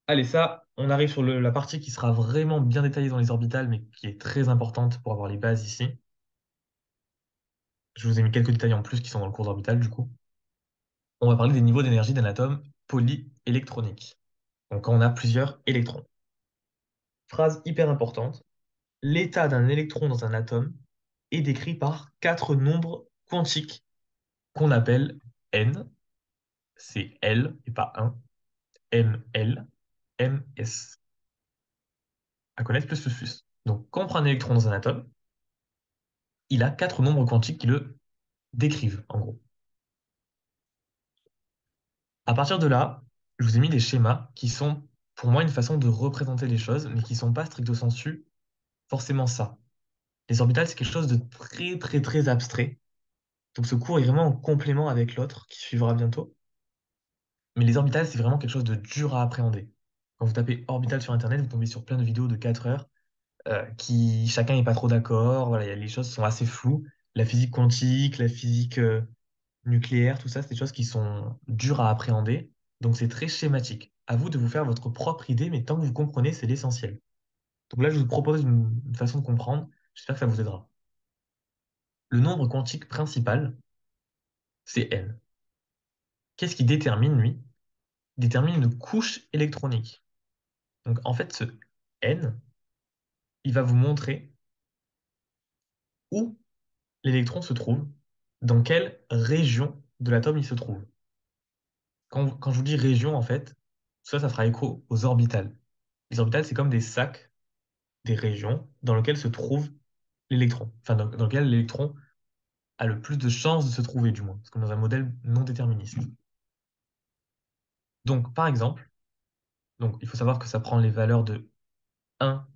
Allez, ça, on arrive sur la partie qui sera vraiment bien détaillée dans les orbitales, mais qui est très importante pour avoir les bases ici. Je vous ai mis quelques détails en plus qui sont dans le cours d'orbital, du coup. On va parler des niveaux d'énergie d'un atome polyélectronique. Donc, quand on a plusieurs électrons. Phrase hyper importante. L'état d'un électron dans un atome est décrit par quatre nombres quantiques qu'on appelle N, c'est L et pas 1, ML, MS. À connaître plus plus plus. Donc, quand on prend un électron dans un atome, il a quatre nombres quantiques qui le décrivent, en gros. À partir de là, je vous ai mis des schémas qui sont, pour moi, une façon de représenter les choses, mais qui ne sont pas stricto sensu forcément ça. Les orbitales, c'est quelque chose de très, très, très abstrait. Donc ce cours est vraiment en complément avec l'autre qui suivra bientôt. Mais les orbitales, c'est vraiment quelque chose de dur à appréhender. Quand vous tapez orbital sur Internet, vous tombez sur plein de vidéos de 4 heures qui chacun n'est pas trop d'accord. Voilà, les choses sont assez floues. La physique quantique, la physique nucléaire, tout ça, c'est des choses qui sont dures à appréhender. Donc c'est très schématique. À vous de vous faire votre propre idée, mais tant que vous comprenez, c'est l'essentiel. Donc là, je vous propose une façon de comprendre. J'espère que ça vous aidera. Le nombre quantique principal, c'est n. Qu'est-ce qui détermine, lui? Il détermine une couche électronique. Donc en fait, ce n, il va vous montrer où l'électron se trouve, dans quelle région de l'atome il se trouve. Quand je vous dis région, en fait, ça fera écho aux orbitales. Les orbitales, c'est comme des sacs, des régions dans lesquelles se trouve l'électron. Enfin, dans lequel l'électron a le plus de chances de se trouver, du moins. Parce qu'on est dans un modèle non déterministe. Donc, par exemple, donc, il faut savoir que ça prend les valeurs de 1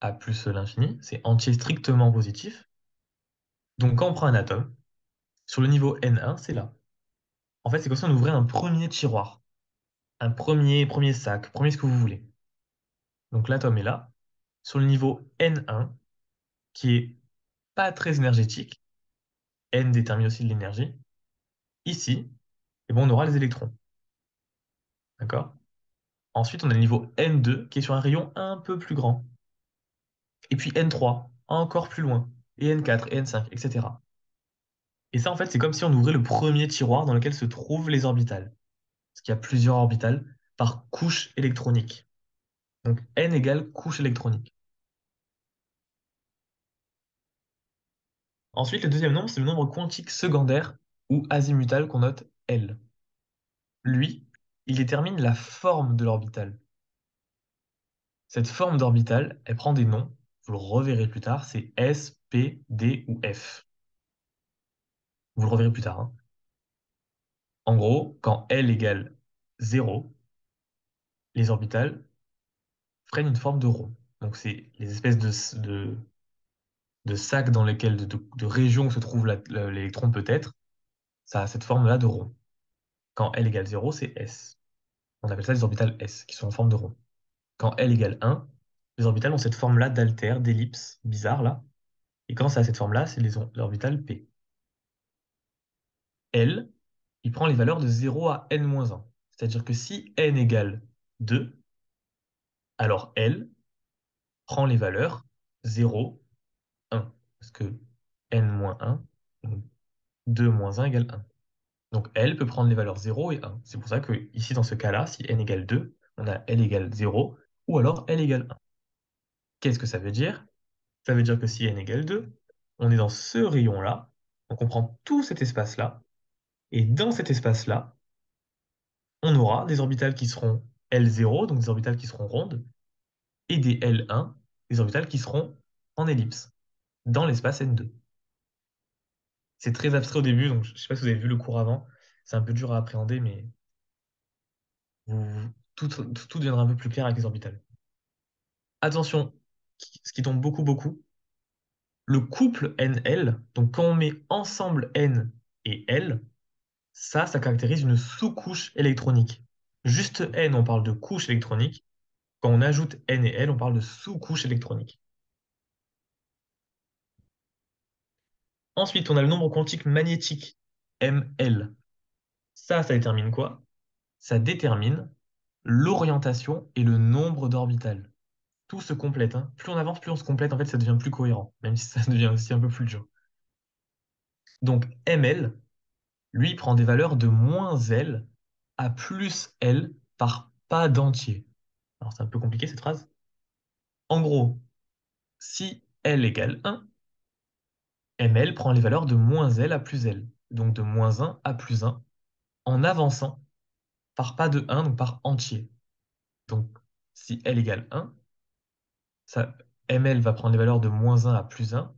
à plus l'infini. C'est entier strictement positif. Donc, quand on prend un atome, sur le niveau N1, c'est là. En fait, c'est comme si on ouvrait un premier tiroir, un premier sac, premier ce que vous voulez. Donc, l'atome est là. Sur le niveau N1, qui est pas très énergétique, N détermine aussi de l'énergie. Ici, eh ben, on aura les électrons. D'accord? Ensuite, on a le niveau N2 qui est sur un rayon un peu plus grand. Et puis N3, encore plus loin. Et N4, et N5, etc. Et ça, en fait, c'est comme si on ouvrait le premier tiroir dans lequel se trouvent les orbitales. Parce qu'il y a plusieurs orbitales par couche électronique. Donc N égale couche électronique. Ensuite, le deuxième nombre, c'est le nombre quantique secondaire ou azimutal qu'on note L. Lui, il détermine la forme de l'orbitale. Cette forme d'orbitale, elle prend des noms, vous le reverrez plus tard, c'est S, P, D ou F. Vous le reverrez plus tard, hein. En gros, quand L égale 0, les orbitales prennent une forme de rond. Donc c'est les espèces de sacs dans lesquels, de régions où se trouve l'électron peut-être, ça a cette forme-là de rond. Quand L égale 0, c'est S. On appelle ça les orbitales S, qui sont en forme de rond. Quand L égale 1, les orbitales ont cette forme-là d'altère, d'ellipse, bizarre là. Et quand ça a cette forme-là, c'est les orbitales P. L, il prend les valeurs de 0 à n-1. C'est-à-dire que si n égale 2, alors L prend les valeurs 0, 1. Parce que n-1, donc 2 moins 1 égale 1. Donc L peut prendre les valeurs 0 et 1. C'est pour ça que ici, dans ce cas-là, si n égale 2, on a L égale 0 ou alors L égale 1. Qu'est-ce que ça veut dire? Ça veut dire que si n égale 2, on est dans ce rayon-là, donc on prend tout cet espace-là, et dans cet espace-là, on aura des orbitales qui seront L0, donc des orbitales qui seront rondes, et des L1, des orbitales qui seront en ellipse, dans l'espace N2. C'est très abstrait au début, donc je ne sais pas si vous avez vu le cours avant, c'est un peu dur à appréhender, mais tout deviendra un peu plus clair avec les orbitales. Attention, ce qui tombe beaucoup, beaucoup, le couple NL, donc quand on met ensemble N et L, ça caractérise une sous-couche électronique. Juste N, on parle de couche électronique. Quand on ajoute N et L, on parle de sous-couche électronique. Ensuite, on a le nombre quantique magnétique, ML. Ça détermine quoi? Ça détermine l'orientation et le nombre d'orbitales. Tout se complète, hein. Plus on avance, plus on se complète. En fait, ça devient plus cohérent, même si ça devient aussi un peu plus dur. Donc, ML, lui, prend des valeurs de moins L à plus L par pas d'entier. Alors, c'est un peu compliqué cette phrase. En gros, si L égale 1, ML prend les valeurs de moins L à plus L. Donc de moins 1 à plus 1 en avançant par pas de 1, donc par entier. Donc si L égale 1, ça, ML va prendre les valeurs de moins 1 à plus 1.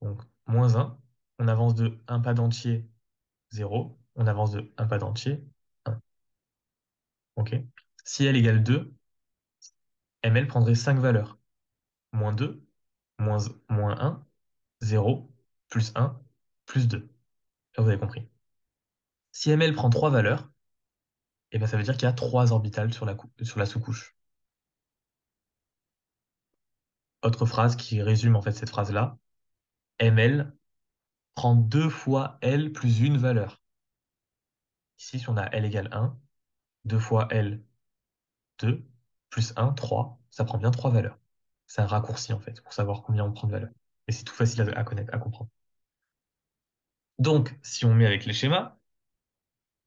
Donc moins 1, on avance de 1 pas d'entier, 0. On avance de 1 pas d'entier, 1. OK? Si L égale 2, ML prendrait 5 valeurs. Moins 2, moins 1, 0, plus 1, plus 2. Là, vous avez compris. Si ML prend 3 valeurs, eh ben, ça veut dire qu'il y a 3 orbitales sur la sous-couche. Autre phrase qui résume en fait cette phrase-là. ML prend 2 fois L plus une valeur. Ici, si on a L égale 1, 2 fois L, 2, plus 1, 3, ça prend bien 3 valeurs. C'est un raccourci en fait pour savoir combien on prend de valeurs. Et c'est tout facile à connaître, à comprendre. Donc, si on met avec les schémas,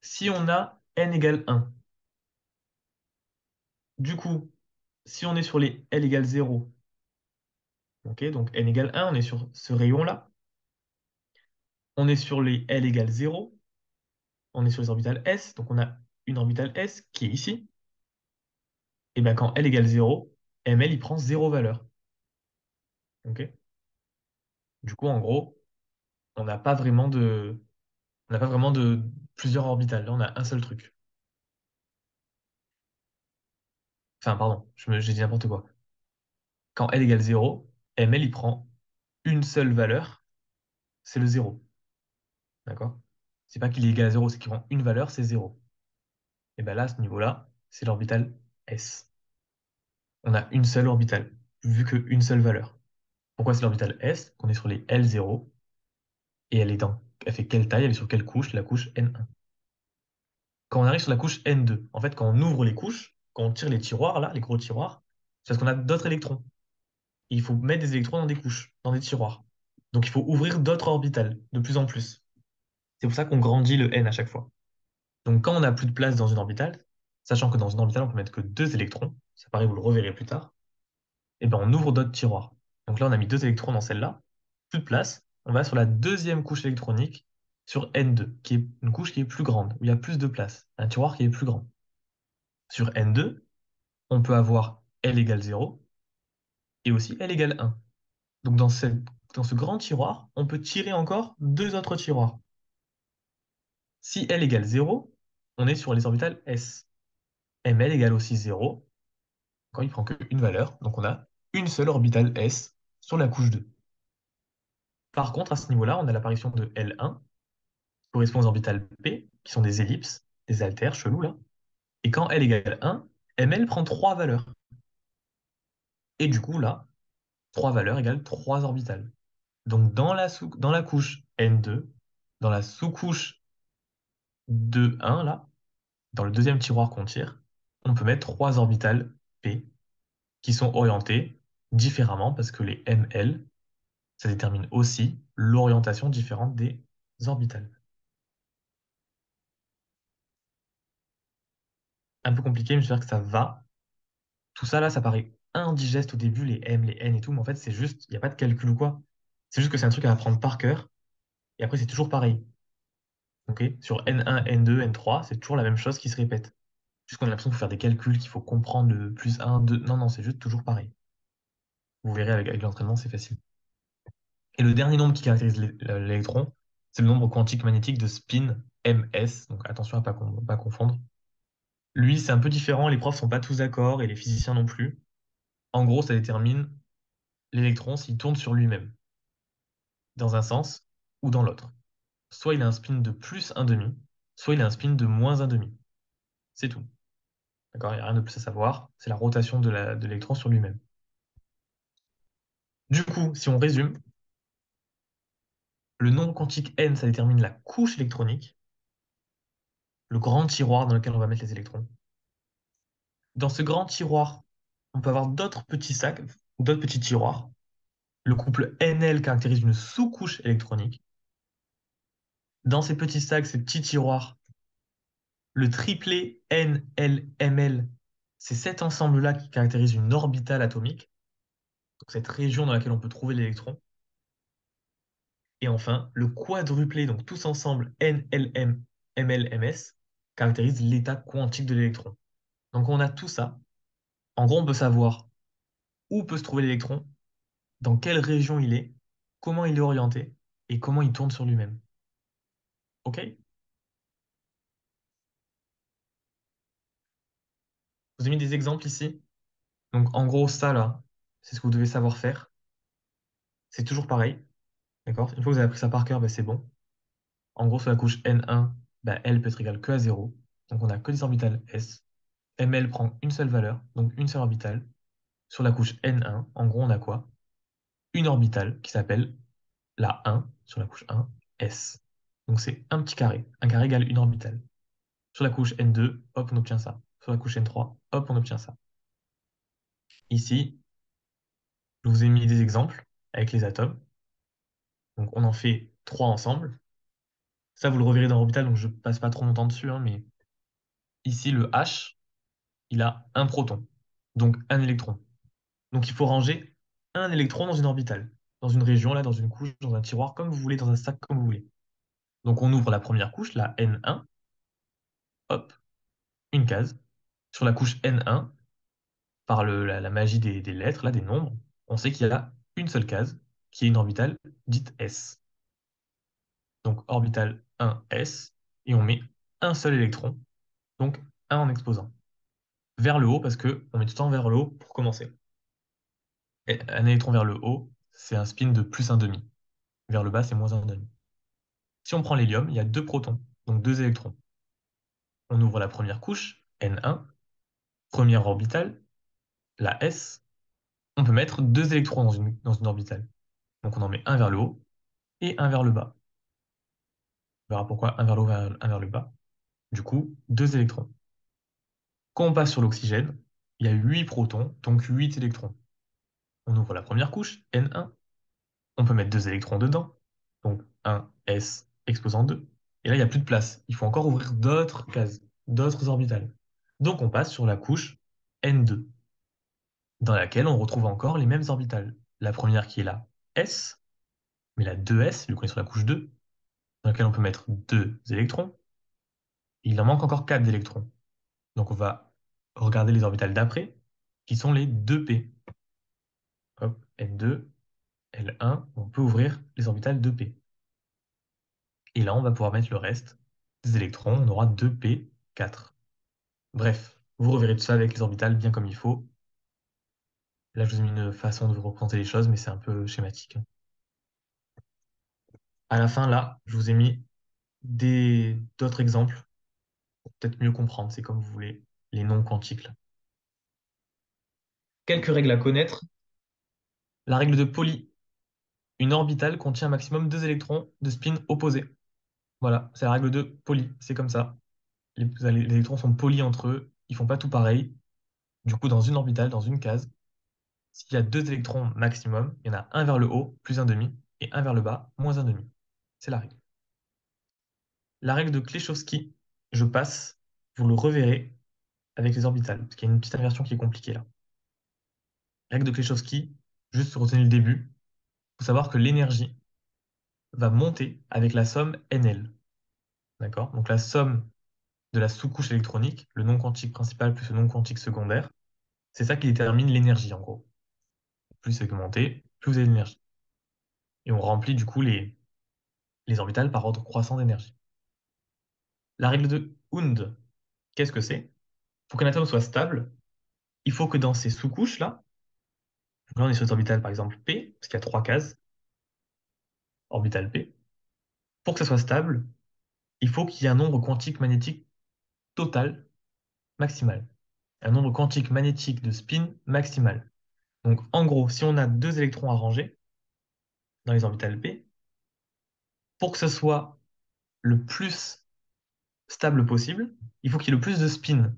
si on a N égale 1, du coup, si on est sur les L égale 0, ok, donc N égale 1, on est sur ce rayon-là. On est sur les L égale 0, on est sur les orbitales S, donc on a une orbitale S qui est ici. Et bien quand L égale 0, ML il prend 0 valeur. Ok. Du coup, en gros, on n'a pas vraiment de, on n'a pas vraiment de plusieurs orbitales. Là, on a un seul truc. Enfin, pardon, j'ai dit n'importe quoi. Quand L égale 0, ML il prend une seule valeur, c'est le 0. D'accord? C'est pas qu'il est égal à 0, c'est qu'il prend une valeur, c'est 0. Et bien là, à ce niveau-là, c'est l'orbital S. On a une seule orbitale, vu qu'une seule valeur. Pourquoi c'est l'orbital S? On est sur les L0, et elle fait quelle taille? Elle est sur quelle couche? La couche N1. Quand on arrive sur la couche N2, en fait, quand on ouvre les couches, quand on tire les tiroirs, là, les gros tiroirs, c'est parce qu'on a d'autres électrons. Et il faut mettre des électrons dans des couches, dans des tiroirs. Donc il faut ouvrir d'autres orbitales, de plus en plus. C'est pour ça qu'on grandit le N à chaque fois. Donc quand on n'a plus de place dans une orbitale, sachant que dans une orbitale, on peut mettre que deux électrons, ça paraît, vous le reverrez plus tard, et ben on ouvre d'autres tiroirs. Donc là, on a mis deux électrons dans celle-là, plus de place, on va sur la deuxième couche électronique, sur N2, qui est une couche qui est plus grande, où il y a plus de place, un tiroir qui est plus grand. Sur N2, on peut avoir L égale 0 et aussi L égale 1. Donc dans ce grand tiroir, on peut tirer encore deux autres tiroirs. Si L égale 0, on est sur les orbitales S. ML égale aussi 0, quand il prend qu'une valeur, donc on a une seule orbitale S sur la couche 2. Par contre, à ce niveau-là, on a l'apparition de L1, qui correspond aux orbitales P, qui sont des ellipses, des haltères chelous là. Et quand L égale 1, ML prend 3 valeurs. Et du coup, là, 3 valeurs égale 3 orbitales. Donc dans la couche N2, dans la sous-couche 2, 1, là, dans le deuxième tiroir qu'on tire, on peut mettre trois orbitales P qui sont orientées différemment parce que les ML, ça détermine aussi l'orientation différente des orbitales. Un peu compliqué, mais j'espère que ça va. Tout ça là, ça paraît indigeste au début, les M, les N et tout, mais en fait, c'est juste, il n'y a pas de calcul ou quoi. C'est juste que c'est un truc à apprendre par cœur, et après, c'est toujours pareil. Ok. Sur N1, N2, N3, c'est toujours la même chose qui se répète. Juste qu'on a l'impression qu'il faut faire des calculs, qu'il faut comprendre le plus un, 2. Non, non, c'est juste toujours pareil. Vous verrez avec l'entraînement, c'est facile. Et le dernier nombre qui caractérise l'électron, c'est le nombre quantique magnétique de spin ms. Donc attention à pas confondre. Lui, c'est un peu différent, les profs sont pas tous d'accord et les physiciens non plus. En gros, ça détermine l'électron s'il tourne sur lui-même, dans un sens ou dans l'autre. Soit il a un spin de plus 1,5, soit il a un spin de moins 1,5. C'est tout. D'accord? Il n'y a rien de plus à savoir. C'est la rotation de l'électron sur lui-même. Du coup, si on résume, le nombre quantique n, ça détermine la couche électronique, le grand tiroir dans lequel on va mettre les électrons. Dans ce grand tiroir, on peut avoir d'autres petits sacs, d'autres petits tiroirs. Le couple NL caractérise une sous-couche électronique. Dans ces petits sacs, ces petits tiroirs, le triplet NLML, c'est cet ensemble-là qui caractérise une orbitale atomique, donc cette région dans laquelle on peut trouver l'électron. Et enfin, le quadruplé, donc tous ensemble NLM, MLMS, caractérise l'état quantique de l'électron. Donc on a tout ça. En gros, on peut savoir où peut se trouver l'électron, dans quelle région il est, comment il est orienté et comment il tourne sur lui-même. OK? Je vous ai mis des exemples ici. Donc en gros, ça là, c'est ce que vous devez savoir faire. C'est toujours pareil. D'accord? Une fois que vous avez appris ça par cœur, bah, c'est bon. En gros, sur la couche N1, bah, L peut être égale que à 0. Donc on n'a que des orbitales S. ML prend une seule valeur, donc une seule orbitale. Sur la couche N1, en gros, on a quoi? Une orbitale qui s'appelle la 1, sur la couche 1, S. Donc c'est un petit carré. Un carré égale une orbitale. Sur la couche N2, hop, on obtient ça. Sur la couche N3, hop, on obtient ça. Ici, je vous ai mis des exemples avec les atomes. Donc on en fait trois ensemble. Ça, vous le reverrez dans l'orbital, donc je passe pas trop mon temps dessus, hein, mais ici, le H, il a un proton, donc un électron. Donc il faut ranger un électron dans une orbitale, dans une région, là, dans une couche, dans un tiroir, comme vous voulez, dans un sac, comme vous voulez. Donc on ouvre la première couche, la N1, hop, une case. Sur la couche N1, par la magie des lettres, là, des nombres, on sait qu'il y a une seule case, qui est une orbitale dite S. Donc orbitale 1s, et on met un seul électron, donc un en exposant. Vers le haut, parce que on met tout le temps vers le haut pour commencer. Et un électron vers le haut, c'est un spin de plus un demi. Vers le bas, c'est moins un demi. Si on prend l'hélium, il y a deux protons, donc deux électrons. On ouvre la première couche, N1, première orbitale, la S. On peut mettre deux électrons dans une orbitale. Donc on en met un vers le haut et un vers le bas. On verra pourquoi un vers le haut, un vers le bas. Du coup, deux électrons. Quand on passe sur l'oxygène, il y a 8 protons, donc 8 électrons. On ouvre la première couche, N1. On peut mettre deux électrons dedans, donc un S exposant 2. Et là, il n'y a plus de place. Il faut encore ouvrir d'autres cases, d'autres orbitales. Donc on passe sur la couche N2, dans laquelle on retrouve encore les mêmes orbitales. La première qui est la S, mais la 2S, vu qu'on est sur la couche 2, dans laquelle on peut mettre deux électrons. Il en manque encore 4 d'électrons. Donc on va regarder les orbitales d'après, qui sont les 2p. Hop, N2, L1, on peut ouvrir les orbitales 2p. Et là, on va pouvoir mettre le reste des électrons, on aura 2p4. Bref, vous reverrez tout ça avec les orbitales bien comme il faut. Là, je vous ai mis une façon de vous représenter les choses, mais c'est un peu schématique. À la fin, là, je vous ai mis d'autres exemples pour peut-être mieux comprendre, c'est comme vous voulez, les nombres quantiques, là. Quelques règles à connaître. La règle de Pauli. Une orbitale contient un maximum deux électrons de spin opposés. Voilà, c'est la règle de Pauli. C'est comme ça. Les électrons sont polis entre eux. Ils font pas tout pareil. Du coup, dans une orbitale, dans une case, s'il y a deux électrons maximum, il y en a un vers le haut, plus un demi, et un vers le bas, moins un demi. C'est la règle. La règle de Kleschowski, je passe, vous le reverrez avec les orbitales, parce qu'il y a une petite inversion qui est compliquée là. Règle de Kleschowski, juste retenez le début. Il faut savoir que l'énergie va monter avec la somme NL. D'accord? Donc la somme de la sous-couche électronique, le non quantique principal plus le non quantique secondaire, c'est ça qui détermine l'énergie en gros. Plus c'est augmenté, plus vous avez d'énergie. Et on remplit du coup les orbitales par ordre croissant d'énergie. La règle de Hund, qu'est-ce que c'est? Pour qu'un atome soit stable, il faut que dans ces sous-couches là, donc là on est sur l'orbital par exemple P, parce qu'il y a trois cases, orbital P, pour que ça soit stable, il faut qu'il y ait un nombre quantique magnétique total maximal. Un nombre quantique magnétique de spin maximal. Donc en gros, si on a deux électrons à ranger dans les orbitales P, pour que ce soit le plus stable possible, il faut qu'il y ait le plus de spin.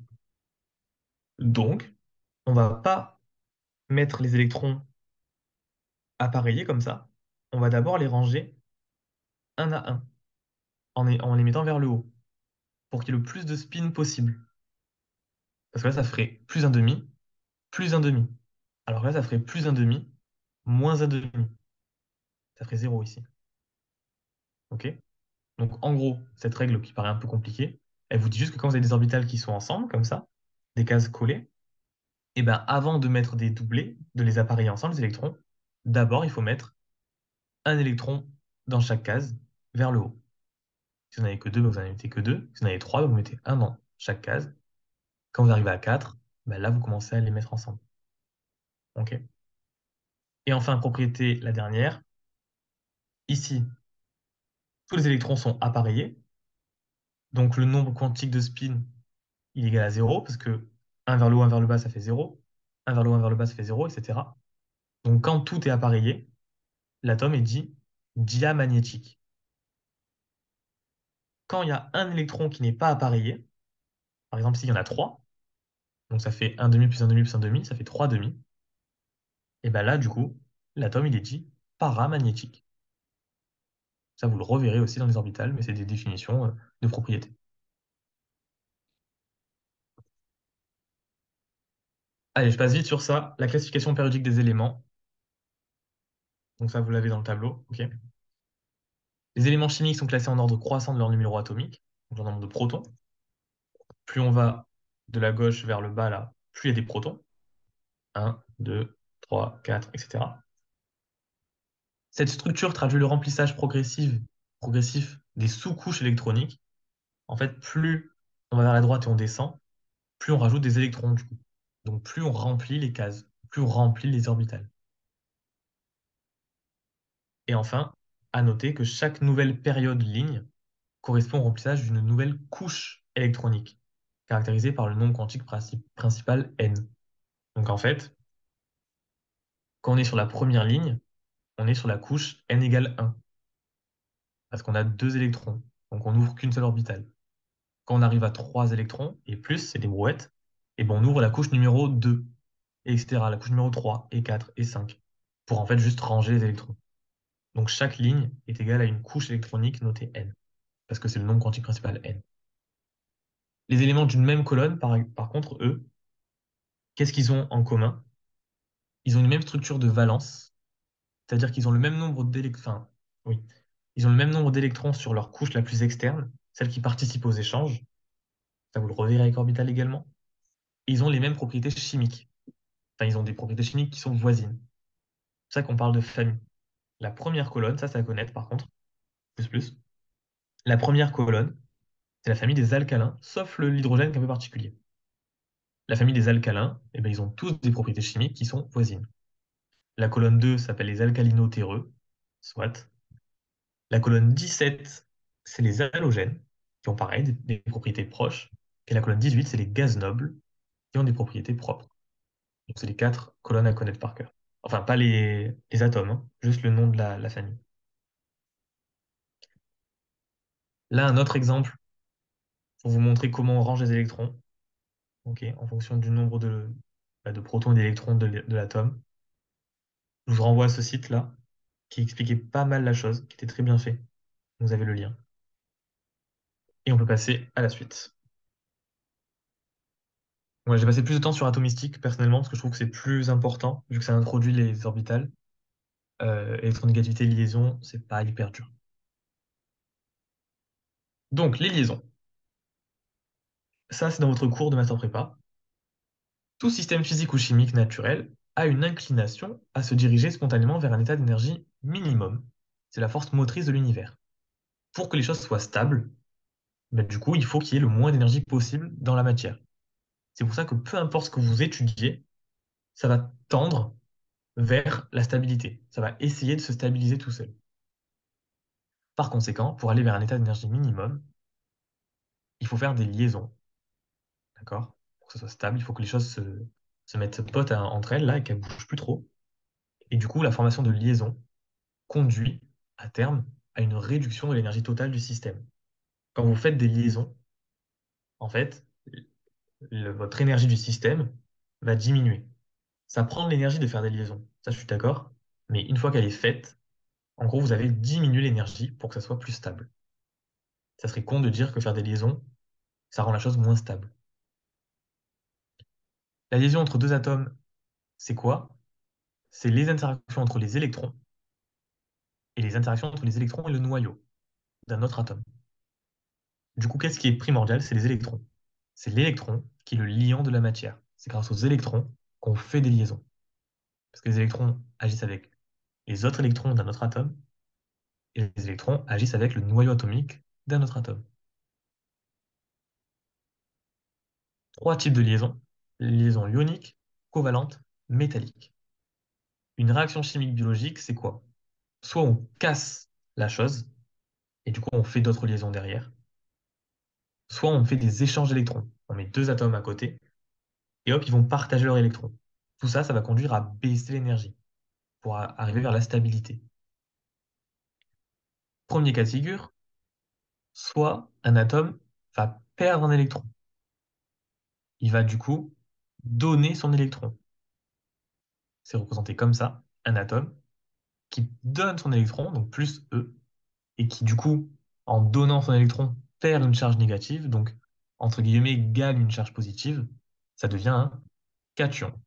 Donc, on va pas mettre les électrons appareillés comme ça. On va d'abord les ranger un à un, en les mettant vers le haut, pour qu'il y ait le plus de spin possible. Parce que là, ça ferait plus un demi, plus un demi. Alors là, ça ferait plus un demi, moins un demi. Ça ferait zéro ici. OK? Donc en gros, cette règle qui paraît un peu compliquée, elle vous dit juste que quand vous avez des orbitales qui sont ensemble, comme ça, des cases collées, et ben avant de mettre des doublés, de les appareiller ensemble, les électrons, d'abord il faut mettre un électron dans chaque case vers le haut. Si vous n'en avez que deux, ben, vous n'en mettez que deux. Si vous en avez trois, ben, vous mettez un dans chaque case. Quand vous arrivez à quatre, ben là vous commencez à les mettre ensemble. OK? Et enfin, propriété la dernière, ici, tous les électrons sont appareillés, donc le nombre quantique de spin il est égal à zéro, parce que un vers le haut, un vers le bas, ça fait zéro. Un vers le haut, un vers le bas, ça fait zéro, etc. Donc quand tout est appareillé, l'atome est dit diamagnétique. Quand il y a un électron qui n'est pas appareillé, par exemple s'il y en a trois, donc ça fait un demi plus un demi plus un demi, ça fait trois demi, et bien là, du coup, l'atome, il est dit paramagnétique. Ça, vous le reverrez aussi dans les orbitales, mais c'est des définitions de propriétés. Allez, je passe vite sur ça. La classification périodique des éléments. Donc ça, vous l'avez dans le tableau. Ok. Les éléments chimiques sont classés en ordre croissant de leur numéro atomique, donc en nombre de protons. Plus on va de la gauche vers le bas, là, plus il y a des protons. Un, 2, 3, 4, etc. Cette structure traduit le remplissage progressif des sous-couches électroniques. En fait, plus on va vers la droite et on descend, plus on rajoute des électrons, du coup. Donc plus on remplit les cases, plus on remplit les orbitales. Et enfin, à noter que chaque nouvelle période ligne correspond au remplissage d'une nouvelle couche électronique, caractérisée par le nombre quantique principal n. Donc en fait, quand on est sur la première ligne, on est sur la couche n égale 1, parce qu'on a deux électrons, donc on n'ouvre qu'une seule orbitale. Quand on arrive à trois électrons, et plus, c'est des brouettes, et ben on ouvre la couche numéro 2, et etc., la couche numéro 3, et 4, et 5, pour en fait juste ranger les électrons. Donc chaque ligne est égale à une couche électronique notée n, parce que c'est le nombre quantique principal n. Les éléments d'une même colonne, par contre, eux, qu'est-ce qu'ils ont en commun? Ils ont une même structure de valence, c'est-à-dire qu'ils ont le même nombre d'électrons, enfin, oui, ils ont le même nombre d'électrons sur leur couche la plus externe, celle qui participe aux échanges. Ça, vous le reverrez avec orbital également. Et ils ont les mêmes propriétés chimiques. Enfin, ils ont des propriétés chimiques qui sont voisines. C'est ça qu'on parle de famille. La première colonne, ça, c'est à connaître par contre, plus plus. La première colonne, c'est la famille des alcalins, sauf l'hydrogène qui est un peu particulier. La famille des alcalins, eh ben, ils ont tous des propriétés chimiques qui sont voisines. La colonne 2 s'appelle les alcalino-terreux, soit. La colonne 17, c'est les halogènes, qui ont pareil des propriétés proches. Et la colonne 18, c'est les gaz nobles, qui ont des propriétés propres. Donc c'est les quatre colonnes à connaître par cœur. Enfin, pas les atomes, hein, juste le nom de la famille. Là, un autre exemple pour vous montrer comment on range les électrons, ok, en fonction du nombre de protons et d'électrons de l'atome. Je vous renvoie à ce site-là, qui expliquait pas mal la chose, qui était très bien fait. Vous avez le lien. Et on peut passer à la suite. Ouais, j'ai passé plus de temps sur atomistique, personnellement, parce que je trouve que c'est plus important, vu que ça introduit les orbitales. Électronégativité, liaison, c'est pas hyper dur. Donc, les liaisons. Ça, c'est dans votre cours de master prépa. Tout système physique ou chimique naturel a une inclination à se diriger spontanément vers un état d'énergie minimum. C'est la force motrice de l'univers. Pour que les choses soient stables, ben, du coup, il faut qu'il y ait le moins d'énergie possible dans la matière. C'est pour ça que peu importe ce que vous étudiez, ça va tendre vers la stabilité. Ça va essayer de se stabiliser tout seul. Par conséquent, pour aller vers un état d'énergie minimum, il faut faire des liaisons. D'accord? Pour que ce soit stable, il faut que les choses se mettent potes entre elles là et qu'elles ne bougent plus trop. Et du coup, la formation de liaison conduit à terme à une réduction de l'énergie totale du système. Quand vous faites des liaisons, en fait, votre énergie du système va diminuer. Ça prend de l'énergie de faire des liaisons, ça je suis d'accord, mais une fois qu'elle est faite, en gros, vous avez diminué l'énergie pour que ça soit plus stable. Ça serait con de dire que faire des liaisons, ça rend la chose moins stable. La liaison entre deux atomes, c'est quoi? C'est les interactions entre les électrons et les interactions entre les électrons et le noyau d'un autre atome. Du coup, qu'est-ce qui est primordial? C'est les électrons. C'est l'électron qui est le liant de la matière. C'est grâce aux électrons qu'on fait des liaisons. Parce que les électrons agissent avec les autres électrons d'un autre atome et les électrons agissent avec le noyau atomique d'un autre atome. Trois types de liaisons. Les liaisons ioniques, covalentes, métalliques. Une réaction chimique biologique, c'est quoi? Soit on casse la chose, et du coup on fait d'autres liaisons derrière, soit on fait des échanges d'électrons. On met deux atomes à côté, et hop, ils vont partager leurs électrons. Tout ça, ça va conduire à baisser l'énergie pour arriver vers la stabilité. Premier cas de figure, soit un atome va perdre un électron. Il va du coup donner son électron. C'est représenté comme ça, un atome qui donne son électron, donc plus E, et qui du coup, en donnant son électron, perd une charge négative, donc entre guillemets gagne une charge positive, ça devient un cation.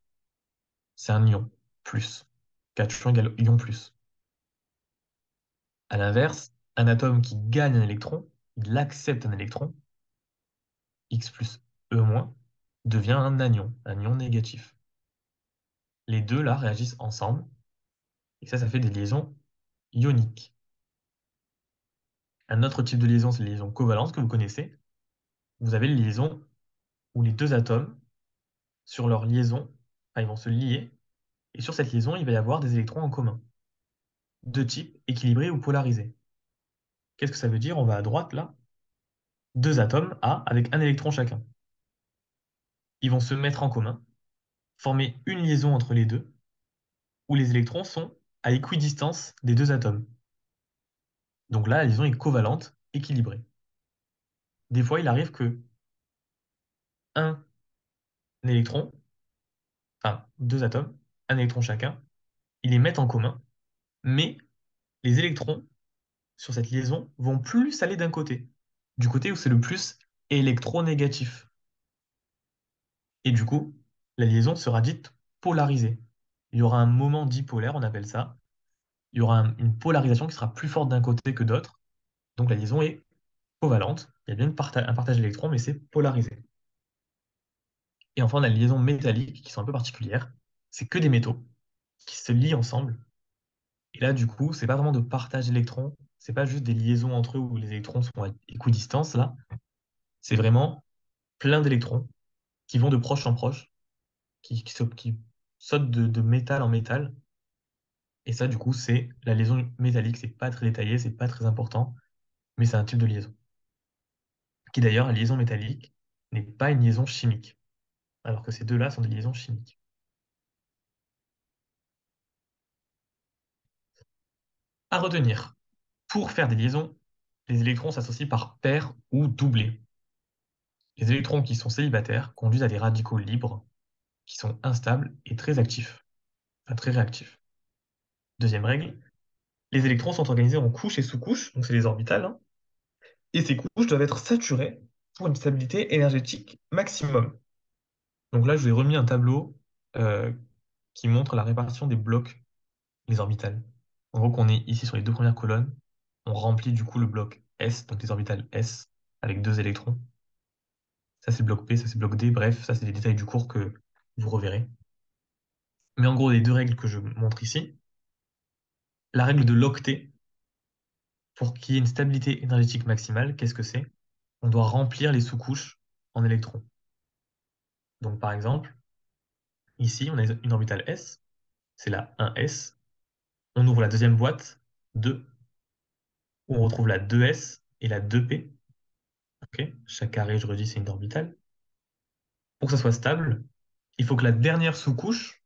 C'est un ion plus. Cation égale ion plus. À l'inverse, un atome qui gagne un électron, il accepte un électron, X plus E moins, devient un ion négatif. Les deux là réagissent ensemble, et ça fait des liaisons ioniques. Un autre type de liaison, c'est les liaisons covalentes que vous connaissez. Vous avez les liaisons où les deux atomes, sur leur liaison, enfin, ils vont se lier, et sur cette liaison, il va y avoir des électrons en commun, de type équilibré ou polarisé. Qu'est-ce que ça veut dire? On va à droite là, deux atomes A avec un électron chacun. Ils vont se mettre en commun, former une liaison entre les deux, où les électrons sont à équidistance des deux atomes. Donc là, la liaison est covalente, équilibrée. Des fois, il arrive que un électron, enfin deux atomes, un électron chacun, ils les mettent en commun, mais les électrons sur cette liaison vont plus aller d'un côté, du côté où c'est le plus électronégatif. Et du coup, la liaison sera dite polarisée. Il y aura un moment dipolaire, on appelle ça. Il y aura une polarisation qui sera plus forte d'un côté que d'autre. Donc la liaison est covalente. Il y a bien un partage d'électrons, mais c'est polarisé. Et enfin, on a les liaisons métalliques qui sont un peu particulières. C'est que des métaux qui se lient ensemble. Et là, du coup, c'est pas vraiment de partage d'électrons. C'est pas juste des liaisons entre eux où les électrons sont à équidistance, là. C'est vraiment plein d'électrons qui vont de proche en proche, qui sautent de métal en métal. Et ça, du coup, c'est la liaison métallique. C'est pas très détaillé, c'est pas très important, mais c'est un type de liaison. Qui d'ailleurs, la liaison métallique n'est pas une liaison chimique, alors que ces deux-là sont des liaisons chimiques. À retenir, pour faire des liaisons, les électrons s'associent par paire ou doublé. Les électrons qui sont célibataires conduisent à des radicaux libres qui sont instables et très actifs, enfin très réactifs. Deuxième règle, les électrons sont organisés en couches et sous-couches, donc c'est les orbitales, hein, et ces couches doivent être saturées pour une stabilité énergétique maximum. Donc là, je vous ai remis un tableau euh, qui montre la répartition des blocs, les orbitales. En gros, qu'on est ici sur les deux premières colonnes, on remplit du coup le bloc S, donc les orbitales S, avec deux électrons. Ça, c'est le bloc P, ça, c'est le bloc D. Bref, ça, c'est des détails du cours que vous reverrez. Mais en gros, les deux règles que je montre ici, la règle de l'octet, pour qu'il y ait une stabilité énergétique maximale, qu'est-ce que c'est? On doit remplir les sous-couches en électrons. Donc, par exemple, ici, on a une orbitale S, c'est la 1s. On ouvre la deuxième boîte, 2, où on retrouve la 2s et la 2p. Ok, chaque carré, je redis, c'est une orbitale. Pour que ça soit stable, il faut que la dernière sous-couche,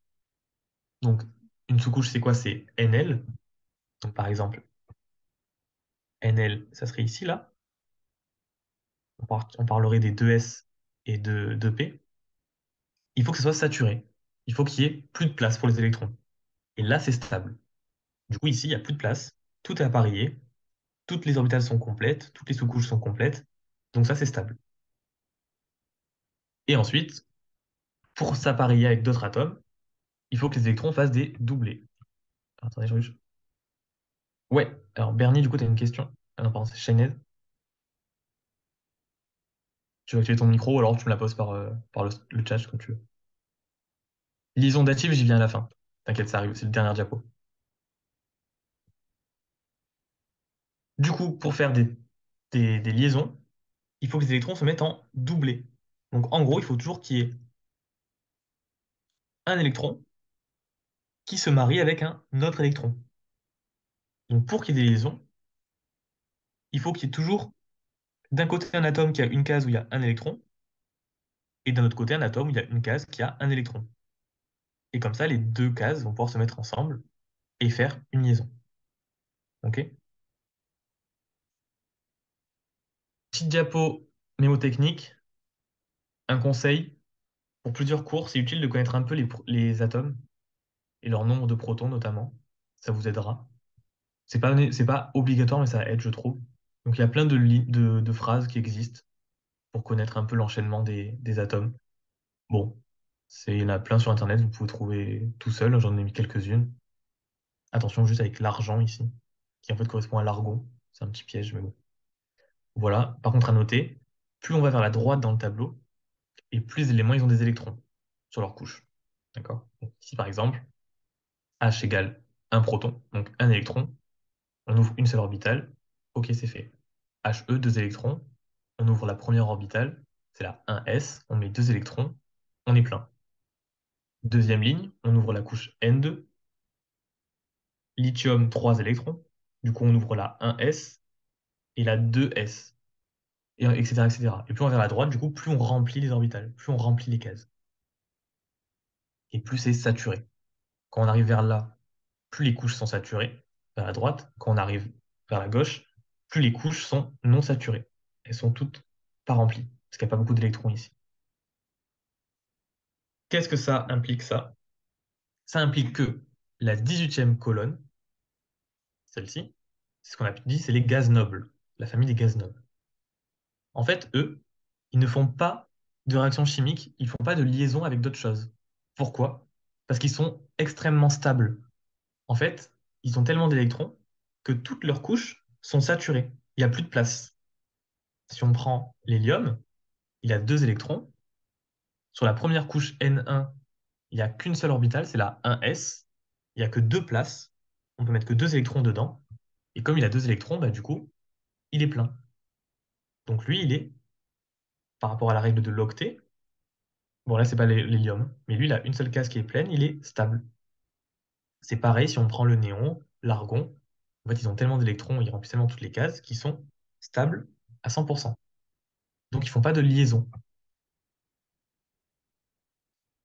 donc une sous-couche, c'est quoi? C'est NL. Donc, par exemple, NL, ça serait ici, là. On parlerait des 2S et de 2P. Il faut que ça soit saturé. Il faut qu'il y ait plus de place pour les électrons. Et là, c'est stable. Du coup, ici, il n'y a plus de place. Tout est appareillé. Toutes les orbitales sont complètes. Toutes les sous-couches sont complètes. Donc ça, c'est stable. Et ensuite, pour s'appareiller avec d'autres atomes, il faut que les électrons fassent des doublés. Alors, attendez, Ouais, alors Bernie, du coup, tu as une question. Ah non, pardon, c'est Chaynez. Tu veux activer ton micro, alors tu me la poses par le chat, comme tu veux. Liaison dative, j'y viens à la fin. T'inquiète, ça arrive, c'est le dernier diapo. Du coup, pour faire des liaisons, il faut que les électrons se mettent en doublé. Donc en gros, il faut toujours qu'il y ait un électron qui se marie avec un autre électron. Donc pour qu'il y ait des liaisons, il faut qu'il y ait toujours d'un côté un atome qui a une case où il y a un électron, et d'un autre côté un atome où il y a une case qui a un électron. Et comme ça, les deux cases vont pouvoir se mettre ensemble et faire une liaison. Ok? Petite diapo mémotechnique, un conseil, pour plusieurs cours, c'est utile de connaître un peu les atomes et leur nombre de protons notamment. Ça vous aidera. C'est pas obligatoire, mais ça aide, je trouve. Donc il y a plein de phrases qui existent pour connaître un peu l'enchaînement des atomes. Bon, il y en a plein sur Internet, vous pouvez trouver tout seul, j'en ai mis quelques-unes. Attention juste avec l'argent ici, qui en fait correspond à l'argon. C'est un petit piège, mais bon. Voilà. Par contre, à noter, plus on va vers la droite dans le tableau, et plus les éléments ils ont des électrons sur leur couche. D'accord? Donc, ici, par exemple, H égale un proton, donc un électron. On ouvre une seule orbitale. Ok, c'est fait. He, deux électrons. On ouvre la première orbitale, c'est la 1s. On met deux électrons. On est plein. Deuxième ligne, on ouvre la couche N2. Lithium, 3 électrons. Du coup, on ouvre la 1s et la 2s, et etc., etc. Et plus on va vers la droite, du coup, plus on remplit les orbitales, plus on remplit les cases. Et plus c'est saturé. Quand on arrive vers là, plus les couches sont saturées, vers la droite. Quand on arrive vers la gauche, plus les couches sont non saturées. Elles sont toutes pas remplies, parce qu'il n'y a pas beaucoup d'électrons ici. Qu'est-ce que ça implique, ça? Ça implique que la 18e colonne, celle-ci, c'est ce qu'on a dit, c'est les gaz nobles, la famille des gaz nobles. En fait, eux, ils ne font pas de réaction chimique, ils ne font pas de liaison avec d'autres choses. Pourquoi? Parce qu'ils sont extrêmement stables. En fait, ils ont tellement d'électrons que toutes leurs couches sont saturées. Il n'y a plus de place. Si on prend l'hélium, il a deux électrons. Sur la première couche N1, il n'y a qu'une seule orbitale, c'est la 1s. Il n'y a que deux places. On peut mettre que deux électrons dedans. Et comme il a deux électrons, bah, du coup, il est plein. Donc lui, il est, par rapport à la règle de l'octet, bon là, c'est pas l'hélium, mais lui, il a une seule case qui est pleine, il est stable. C'est pareil si on prend le néon, l'argon. En fait, ils ont tellement d'électrons, ils remplissent tellement toutes les cases qu'ils sont stables à 100%. Donc, ils font pas de liaison.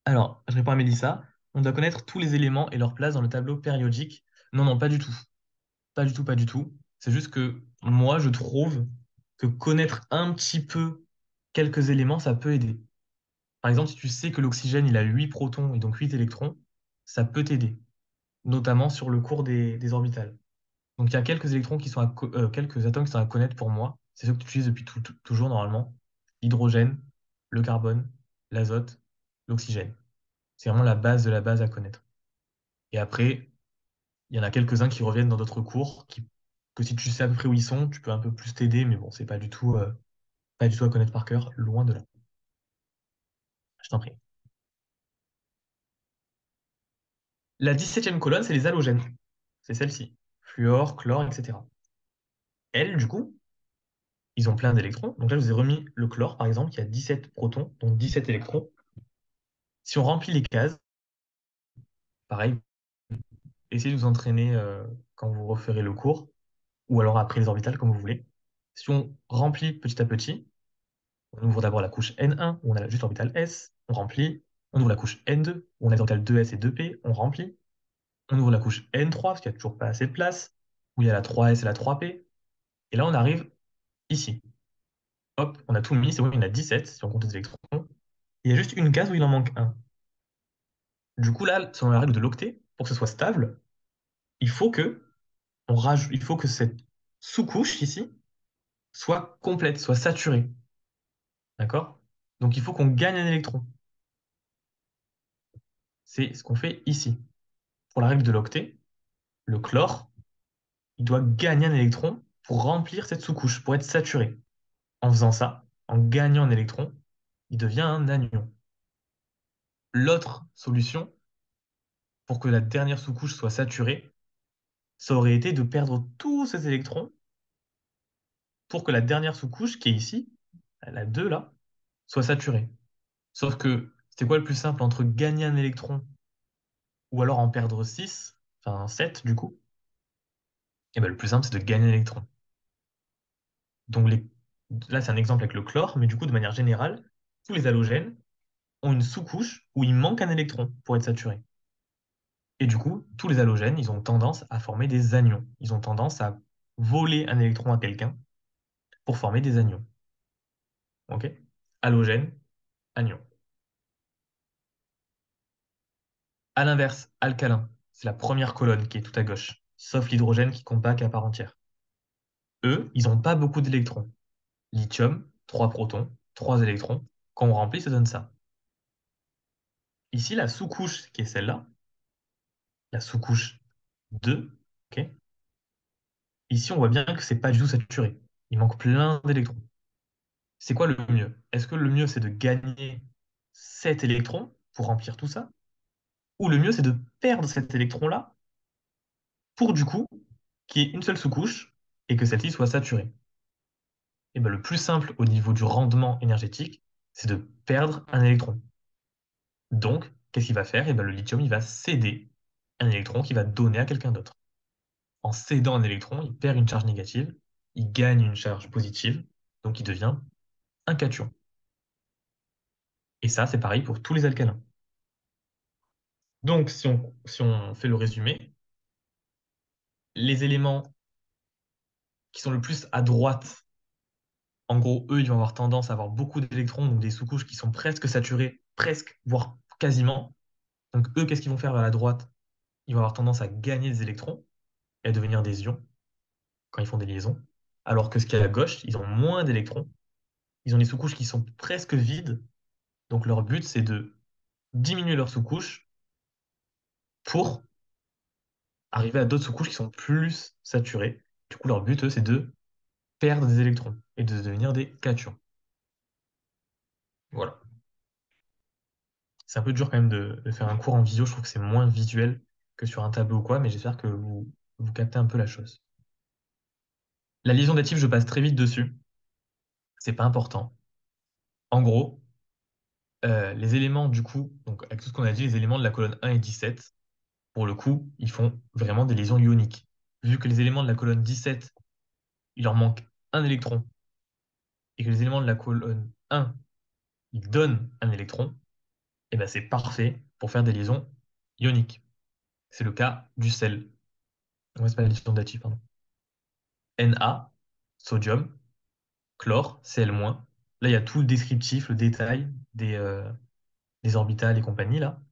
Alors, je réponds à Mélissa. On doit connaître tous les éléments et leur place dans le tableau périodique. Non, non, pas du tout. Pas du tout, pas du tout. C'est juste que moi, je trouve que connaître un petit peu quelques éléments, ça peut aider. Par exemple, si tu sais que l'oxygène, il a 8 protons et donc 8 électrons, ça peut t'aider, notamment sur le cours des orbitales. Donc il y a quelques électrons qui sont quelques atomes qui sont à connaître pour moi. C'est ceux que tu utilises depuis toujours normalement. L'hydrogène, le carbone, l'azote, l'oxygène. C'est vraiment la base de la base à connaître. Et après, il y en a quelques-uns qui reviennent dans d'autres cours, que si tu sais à peu près où ils sont, tu peux un peu plus t'aider, mais bon, c'est pas du tout à connaître par cœur, loin de là. Je t'en prie. La 17e colonne, c'est les halogènes. C'est celle-ci. Fluor, chlore, etc. Elles, du coup, ils ont plein d'électrons. Donc là, je vous ai remis le chlore, par exemple, qui a 17 protons, donc 17 électrons. Si on remplit les cases, pareil, essayez de vous entraîner quand vous referez le cours, ou alors après les orbitales, comme vous voulez. Si on remplit petit à petit, on ouvre d'abord la couche N1, où on a juste l'orbital S, on remplit. On ouvre la couche N2, où on a l'orbital 2S et 2P, on remplit. On ouvre la couche N3, parce qu'il n'y a toujours pas assez de place, où il y a la 3S et la 3P. Et là, on arrive ici. Hop, on a tout mis, c'est bon, il y en a 17 si on compte les électrons. Il y a juste une case où il en manque un. Du coup, là, selon la règle de l'octet, pour que ce soit stable, il faut que il faut que cette sous-couche ici soit complète, soit saturée. D'accord? Donc il faut qu'on gagne un électron. C'est ce qu'on fait ici. Pour la règle de l'octet, le chlore, il doit gagner un électron pour remplir cette sous-couche, pour être saturé. En faisant ça, en gagnant un électron, il devient un anion. L'autre solution, pour que la dernière sous-couche soit saturée, ça aurait été de perdre tous ces électrons pour que la dernière sous-couche, qui est ici, la 2 là, soit saturée. Sauf que c'était quoi le plus simple entre gagner un électron ou alors en perdre 6, enfin 7 du coup? Et ben, le plus simple, c'est de gagner un électron. Donc là, c'est un exemple avec le chlore, mais du coup, de manière générale, tous les halogènes ont une sous-couche où il manque un électron pour être saturé. Et du coup, tous les halogènes, ils ont tendance à former des anions. Ils ont tendance à voler un électron à quelqu'un pour former des anions. Ok? Halogène, anion. À l'inverse, alcalin, c'est la première colonne qui est tout à gauche, sauf l'hydrogène qui compte pas qu'à part entière. Eux, ils n'ont pas beaucoup d'électrons. Lithium, 3 protons, 3 électrons. Quand on remplit, ça donne ça. Ici, la sous-couche qui est celle-là, la sous-couche 2, ok. Ici, on voit bien que c'est pas du tout saturé. Il manque plein d'électrons. C'est quoi le mieux? Est-ce que le mieux, c'est de gagner 7 électrons pour remplir tout ça? Ou le mieux, c'est de perdre cet électron-là pour du coup qu'il y ait une seule sous-couche et que celle-ci soit saturée? Et ben, le plus simple au niveau du rendement énergétique, c'est de perdre un électron. Donc, qu'est-ce qu'il va faire? Et ben, le lithium, il va céder un électron qu'il va donner à quelqu'un d'autre. En cédant un électron, il perd une charge négative, il gagne une charge positive, donc il devient un cation. Et ça, c'est pareil pour tous les alcalins. Donc, si on fait le résumé, les éléments qui sont le plus à droite, en gros, eux, ils vont avoir tendance à avoir beaucoup d'électrons, donc des sous-couches qui sont presque saturées, presque, voire quasiment. Donc, eux, qu'est-ce qu'ils vont faire vers la droite? Ils vont avoir tendance à gagner des électrons et à devenir des ions quand ils font des liaisons. Alors que ce qui est à gauche, ils ont moins d'électrons. Ils ont des sous-couches qui sont presque vides. Donc, leur but, c'est de diminuer leur sous-couche pour arriver à d'autres sous-couches qui sont plus saturées. Du coup, leur but, eux, c'est de perdre des électrons et de devenir des cations. Voilà. C'est un peu dur quand même de faire un cours en visio. Je trouve que c'est moins visuel que sur un tableau ou quoi, mais j'espère que vous captez un peu la chose. La liaison d'actifs, je passe très vite dessus. C'est pas important. En gros, les éléments du coup, donc avec tout ce qu'on a dit, les éléments de la colonne 1 et 17, pour le coup, ils font vraiment des liaisons ioniques. Vu que les éléments de la colonne 17, il leur manque un électron, et que les éléments de la colonne 1, ils donnent un électron, et ben c'est parfait pour faire des liaisons ioniques. C'est le cas du sel. Ouais, c'est pas la liaison d'actifs, pardon. Na. sodium, chlore, Cl-. Là, il y a tout le descriptif, le détail des orbitales et compagnie, là.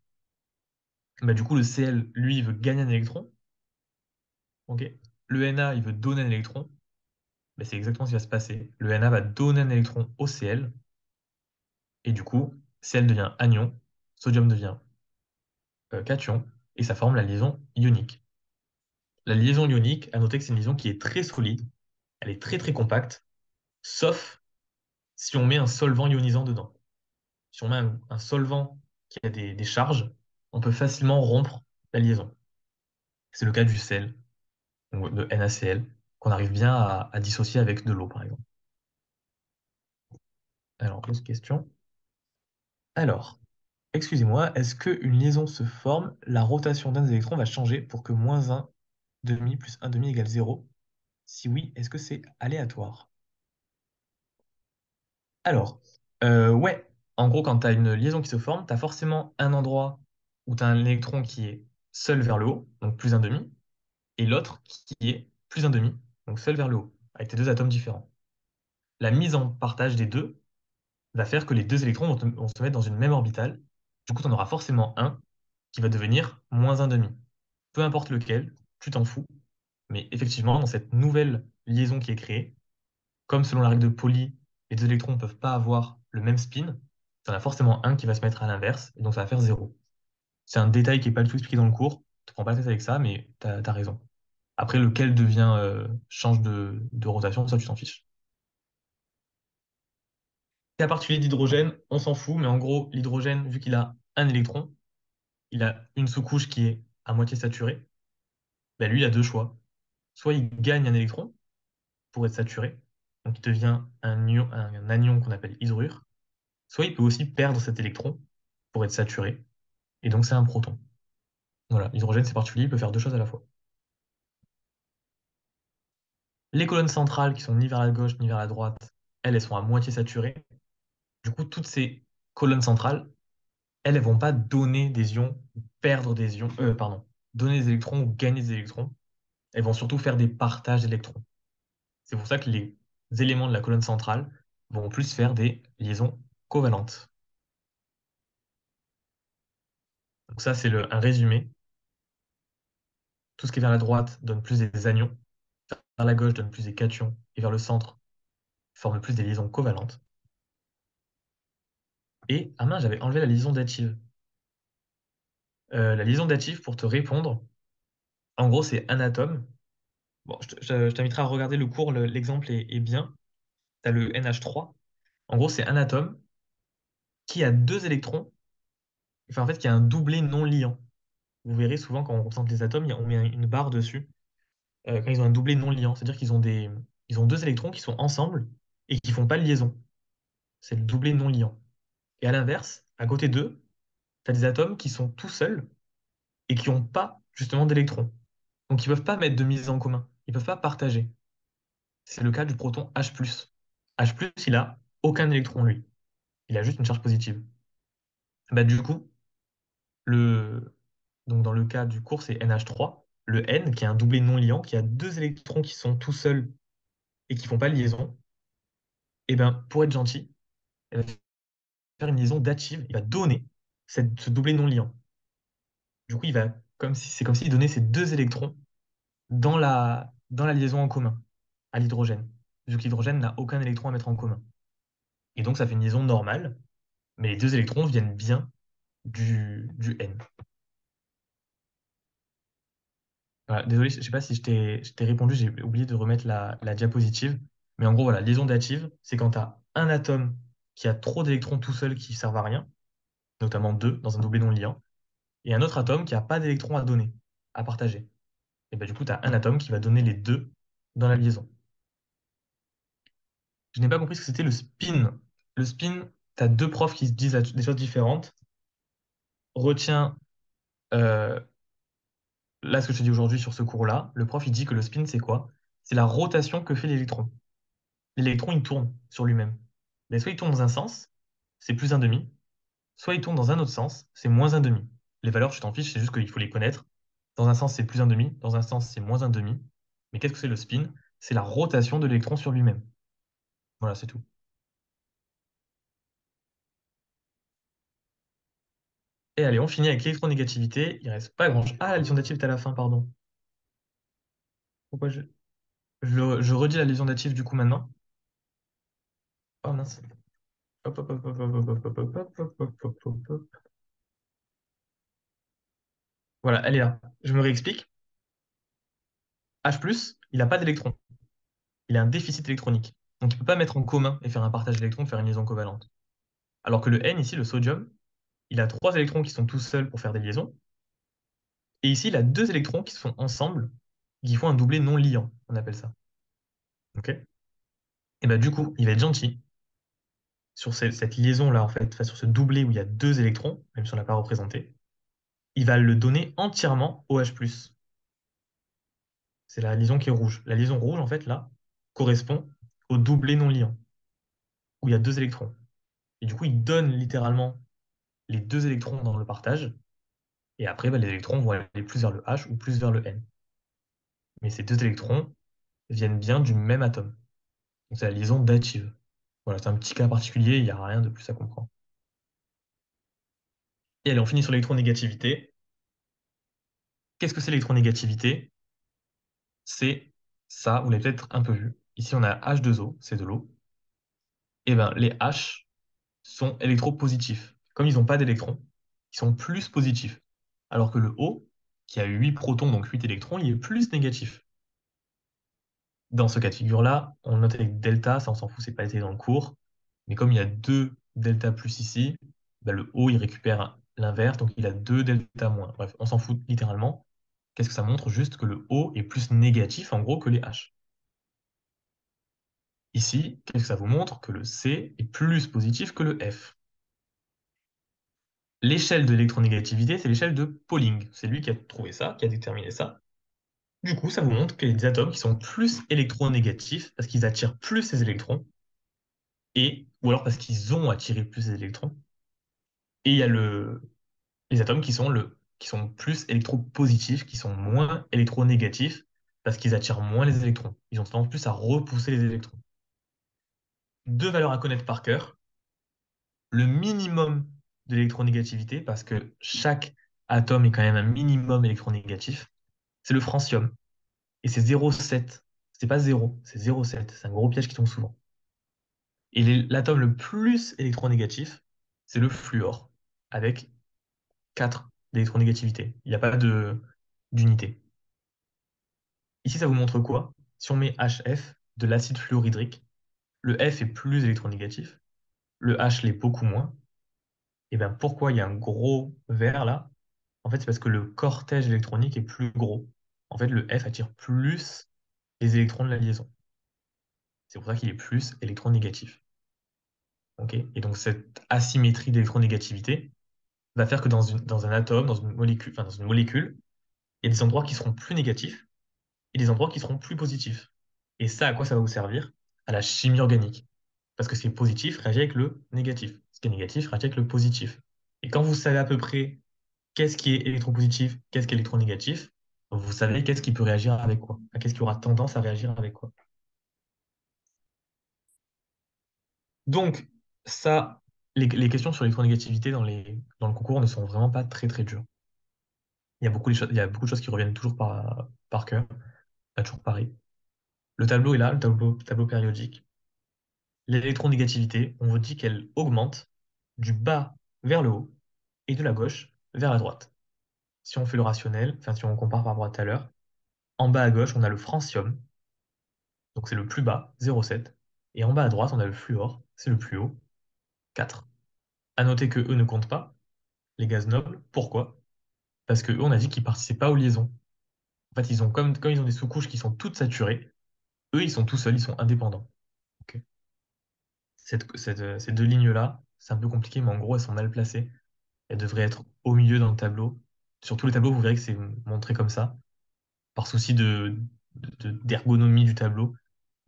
Bah, du coup, le Cl, lui, il veut gagner un électron. Ok. Le Na, il veut donner un électron. Bah, c'est exactement ce qui va se passer. Le Na va donner un électron au Cl. Et du coup, Cl devient anion, sodium devient cation, et ça forme la liaison ionique. La liaison ionique, à noter que c'est une liaison qui est très solide, elle est très très compacte, sauf si on met un solvant ionisant dedans. Si on met un solvant qui a des charges, on peut facilement rompre la liaison. C'est le cas du sel, donc de NaCl, qu'on arrive bien à dissocier avec de l'eau, par exemple. Alors, autre question. Alors, excusez-moi, est-ce qu'une liaison se forme, la rotation d'un des électrons va changer pour que moins un demi plus un demi égale 0? Si oui, est-ce que c'est aléatoire? Alors, ouais, en gros, quand tu as une liaison qui se forme, tu as forcément un endroit où tu as un électron qui est seul vers le haut, donc plus un demi, et l'autre qui est plus un demi, donc seul vers le haut, avec tes deux atomes différents. La mise en partage des deux va faire que les deux électrons vont se mettre dans une même orbitale. Du coup, tu en auras forcément un qui va devenir moins un demi. Peu importe lequel, tu t'en fous. Mais effectivement, dans cette nouvelle liaison qui est créée, comme selon la règle de Pauli, les deux électrons ne peuvent pas avoir le même spin, tu en as forcément un qui va se mettre à l'inverse, et donc ça va faire zéro. C'est un détail qui n'est pas du tout expliqué dans le cours, tu ne prends pas la tête avec ça, mais tu as raison. Après, lequel devient, change de rotation, ça tu t'en fiches. Cas particulier d'hydrogène, on s'en fout, mais en gros, l'hydrogène, vu qu'il a un électron, il a une sous-couche qui est à moitié saturée, ben lui, il a deux choix. Soit il gagne un électron pour être saturé, donc il devient un anion qu'on appelle hydrure, soit il peut aussi perdre cet électron pour être saturé, et donc c'est un proton. Voilà, l'hydrogène c'est particulier, il peut faire deux choses à la fois. Les colonnes centrales qui sont ni vers la gauche ni vers la droite, elles sont à moitié saturées. Du coup, toutes ces colonnes centrales, elles vont pas donner des ions, perdre des ions, pardon, donner des électrons ou gagner des électrons. Elles vont surtout faire des partages d'électrons. C'est pour ça que les éléments de la colonne centrale vont plus faire des liaisons covalentes. Donc ça, c'est un résumé. Tout ce qui est vers la droite donne plus des anions, vers la gauche donne plus des cations, et vers le centre forme plus des liaisons covalentes. Et, ah mince, j'avais enlevé la liaison dative. La liaison dative, pour te répondre, en gros, c'est un atome. Bon, je t'inviterai à regarder le cours, l'exemple est bien. Tu as le NH3. En gros, c'est un atome qui a deux électrons, enfin, en fait, qui a un doublet non liant. Vous verrez souvent quand on représente les atomes, on met une barre dessus, quand ils ont un doublet non liant. C'est-à-dire ils ont deux électrons qui sont ensemble et qui font pas de liaison. C'est le doublet non liant. Et à l'inverse, à côté d'eux, tu as des atomes qui sont tout seuls et qui n'ont pas justement d'électrons. Donc ils ne peuvent pas mettre de mise en commun. Ils ne peuvent pas partager. C'est le cas du proton H+. H+, il a aucun électron, lui. Il a juste une charge positive. Bah, du coup, le... Donc, dans le cas du cours, c'est NH3. Le N, qui est un doublet non liant, qui a deux électrons qui sont tout seuls et qui font pas de liaison, et ben, pour être gentil, il va faire une liaison dative. Il va donner ce doublet non liant. Du coup, c'est comme s'il donnait ces deux électrons dans la liaison en commun à l'hydrogène, vu que l'hydrogène n'a aucun électron à mettre en commun. Et donc, ça fait une liaison normale, mais les deux électrons viennent bien du N. Voilà, désolé, je ne sais pas si je t'ai répondu, j'ai oublié de remettre la diapositive. Mais en gros, voilà, liaison dative, c'est quand tu as un atome qui a trop d'électrons tout seul qui ne servent à rien, notamment deux dans un doublet non liant, et un autre atome qui n'a pas d'électrons à donner, à partager. Et ben, du coup, tu as un atome qui va donner les deux dans la liaison. Je n'ai pas compris ce que c'était le spin. Le spin, tu as deux profs qui se disent des choses différentes. Retiens euh, là ce que je te dis aujourd'hui sur ce cours-là. Le prof, il dit que le spin, c'est quoi? C'est la rotation que fait l'électron. L'électron, il tourne sur lui-même. Mais soit il tourne dans un sens, c'est plus un demi, soit il tourne dans un autre sens, c'est moins un demi. Les valeurs, tu t'en fiches, c'est juste qu'il faut les connaître. Dans un sens, c'est plus un demi, dans un sens, c'est moins un demi. Mais qu'est-ce que c'est le spin? c'est la rotation de l'électron sur lui-même. Voilà, c'est tout. Et allez, on finit avec l'électronégativité. Il reste pas grand-chose. Ah, la liaison d'actifs est à la fin, pardon. Pourquoi je redis la liaison d'actifs du coup maintenant? Oh mince. Hop, hop, hop, hop, hop, hop, hop, hop, hop, hop, hop, hop, hop, hop. Voilà, elle est là. Je me réexplique. H+, il n'a pas d'électrons. Il a un déficit électronique. Donc il ne peut pas mettre en commun et faire un partage d'électrons, faire une liaison covalente. Alors que le N, ici, le sodium, il a trois électrons qui sont tout seuls pour faire des liaisons. Et ici, il a deux électrons qui sont ensemble, qui font un doublet non liant, on appelle ça. Ok. Et bah du coup, il va être gentil sur cette liaison-là, en fait, enfin, sur ce doublet où il y a deux électrons, même si on ne l'a pas représenté, il va le donner entièrement au H+. C'est la liaison qui est rouge. La liaison rouge, en fait, là, correspond au doublet non liant, où il y a deux électrons. Et du coup, il donne littéralement les deux électrons dans le partage, et après, bah, les électrons vont aller plus vers le H ou plus vers le N. Mais ces deux électrons viennent bien du même atome. Donc c'est la liaison dative. Voilà, c'est un petit cas particulier, il n'y a rien de plus à comprendre. Et allez, on finit sur l'électronégativité. Qu'est-ce que c'est l'électronégativité? C'est ça, vous l'avez peut-être un peu vu. Ici, on a H2O, c'est de l'eau. Et bien, les H sont électropositifs. Comme ils n'ont pas d'électrons, ils sont plus positifs. Alors que le O, qui a 8 protons, donc 8 électrons, il est plus négatif. Dans ce cas de figure-là, on le note avec delta, ça on s'en fout, c'est pas été dans le cours. Mais comme il y a deux delta plus ici, bah, le O il récupère l'inverse, donc il a deux delta moins. Bref, on s'en fout littéralement. Qu'est-ce que ça montre? Juste que le O est plus négatif en gros que les H. Ici, qu'est-ce que ça vous montre? Que le C est plus positif que le F. L'échelle de l'électronégativité, c'est l'échelle de Pauling. C'est lui qui a trouvé ça, qui a déterminé ça. Du coup, ça vous montre qu'il y a des atomes qui sont plus électronégatifs parce qu'ils attirent plus ces électrons, ou alors parce qu'ils ont attiré plus ces électrons. Et il y a les atomes qui sont plus électropositifs, qui sont moins électronégatifs parce qu'ils attirent moins les électrons. Ils ont tendance plus à repousser les électrons. Deux valeurs à connaître par cœur. Le minimum de l'électronégativité, parce que chaque atome est quand même un minimum électronégatif, c'est le francium. Et c'est 0,7. C'est pas 0, c'est 0,7. C'est un gros piège qui tombe souvent. Et l'atome le plus électronégatif, c'est le fluor, avec 4 d'électronégativité. Il n'y a pas d'unité. Ici, ça vous montre quoi? Si on met HF, de l'acide fluorhydrique, le F est plus électronégatif, le H l'est beaucoup moins. Et bien pourquoi il y a un gros vert là? En fait, c'est parce que le cortège électronique est plus gros. En fait, le F attire plus les électrons de la liaison. C'est pour ça qu'il est plus électronégatif. Ok. Et donc cette asymétrie d'électronégativité va faire que dans un atome, dans une molécule, il y a des endroits qui seront plus négatifs et des endroits qui seront plus positifs. Et ça, à quoi ça va vous servir? À la chimie organique. Parce que ce qui est positif réagit avec le négatif. Ce qui est négatif réagit avec le positif. Et quand vous savez à peu près qu'est-ce qui est électropositif, qu'est-ce qui est électronégatif, vous savez qu'est-ce qui peut réagir avec quoi. Enfin, qu'est-ce qui aura tendance à réagir avec quoi. Donc, ça, les questions sur l'électronégativité dans le concours ne sont vraiment pas très très dures. Il y a beaucoup de choses qui reviennent toujours par cœur, pas toujours pareil. Le tableau est là, le tableau périodique. L'électronégativité, on vous dit qu'elle augmente du bas vers le haut et de la gauche vers la droite. Si on fait le rationnel, enfin si on compare par rapport à tout à l'heure, en bas à gauche, on a le francium, donc c'est le plus bas, 0,7. Et en bas à droite, on a le fluor, c'est le plus haut, 4. À noter que eux ne comptent pas, les gaz nobles. Pourquoi? Parce que eux, on a dit qu'ils ne participaient pas aux liaisons. En fait, comme ils ont des sous-couches qui sont toutes saturées, eux, ils sont tout seuls, ils sont indépendants. Ok. Ces deux lignes-là, c'est un peu compliqué, mais en gros, elles sont mal placées. Elles devraient être au milieu dans le tableau. Sur tous les tableaux, vous verrez que c'est montré comme ça, par souci d'ergonomie du tableau.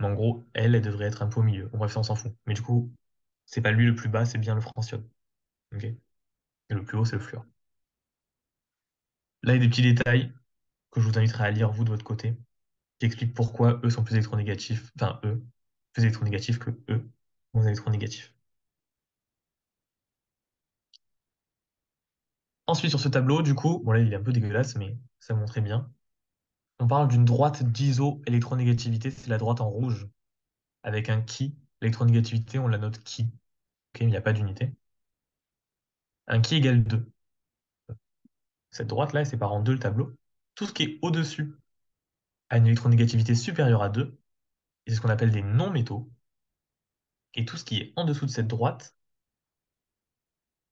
Mais en gros, elle devrait être un peu au milieu. Bon, bref, ça, on s'en fout. Mais du coup, c'est pas lui le plus bas, c'est bien le francium. Ok. Et le plus haut, c'est le fluor. Là, il y a des petits détails que je vous inviterai à lire, vous, de votre côté. qui explique pourquoi eux sont plus électronégatifs, enfin eux, plus électronégatifs que eux, moins électronégatifs. Ensuite, sur ce tableau, du coup, bon là, il est un peu dégueulasse, mais ça montrait bien. On parle d'une droite d'iso-électronégativité, c'est la droite en rouge, avec un qui. L'électronégativité, on la note qui. Ok, il n'y a pas d'unité. Un qui égale 2. Cette droite-là, elle sépare en deux le tableau. Tout ce qui est au-dessus a une électronégativité supérieure à 2, et c'est ce qu'on appelle des non-métaux. Et tout ce qui est en dessous de cette droite,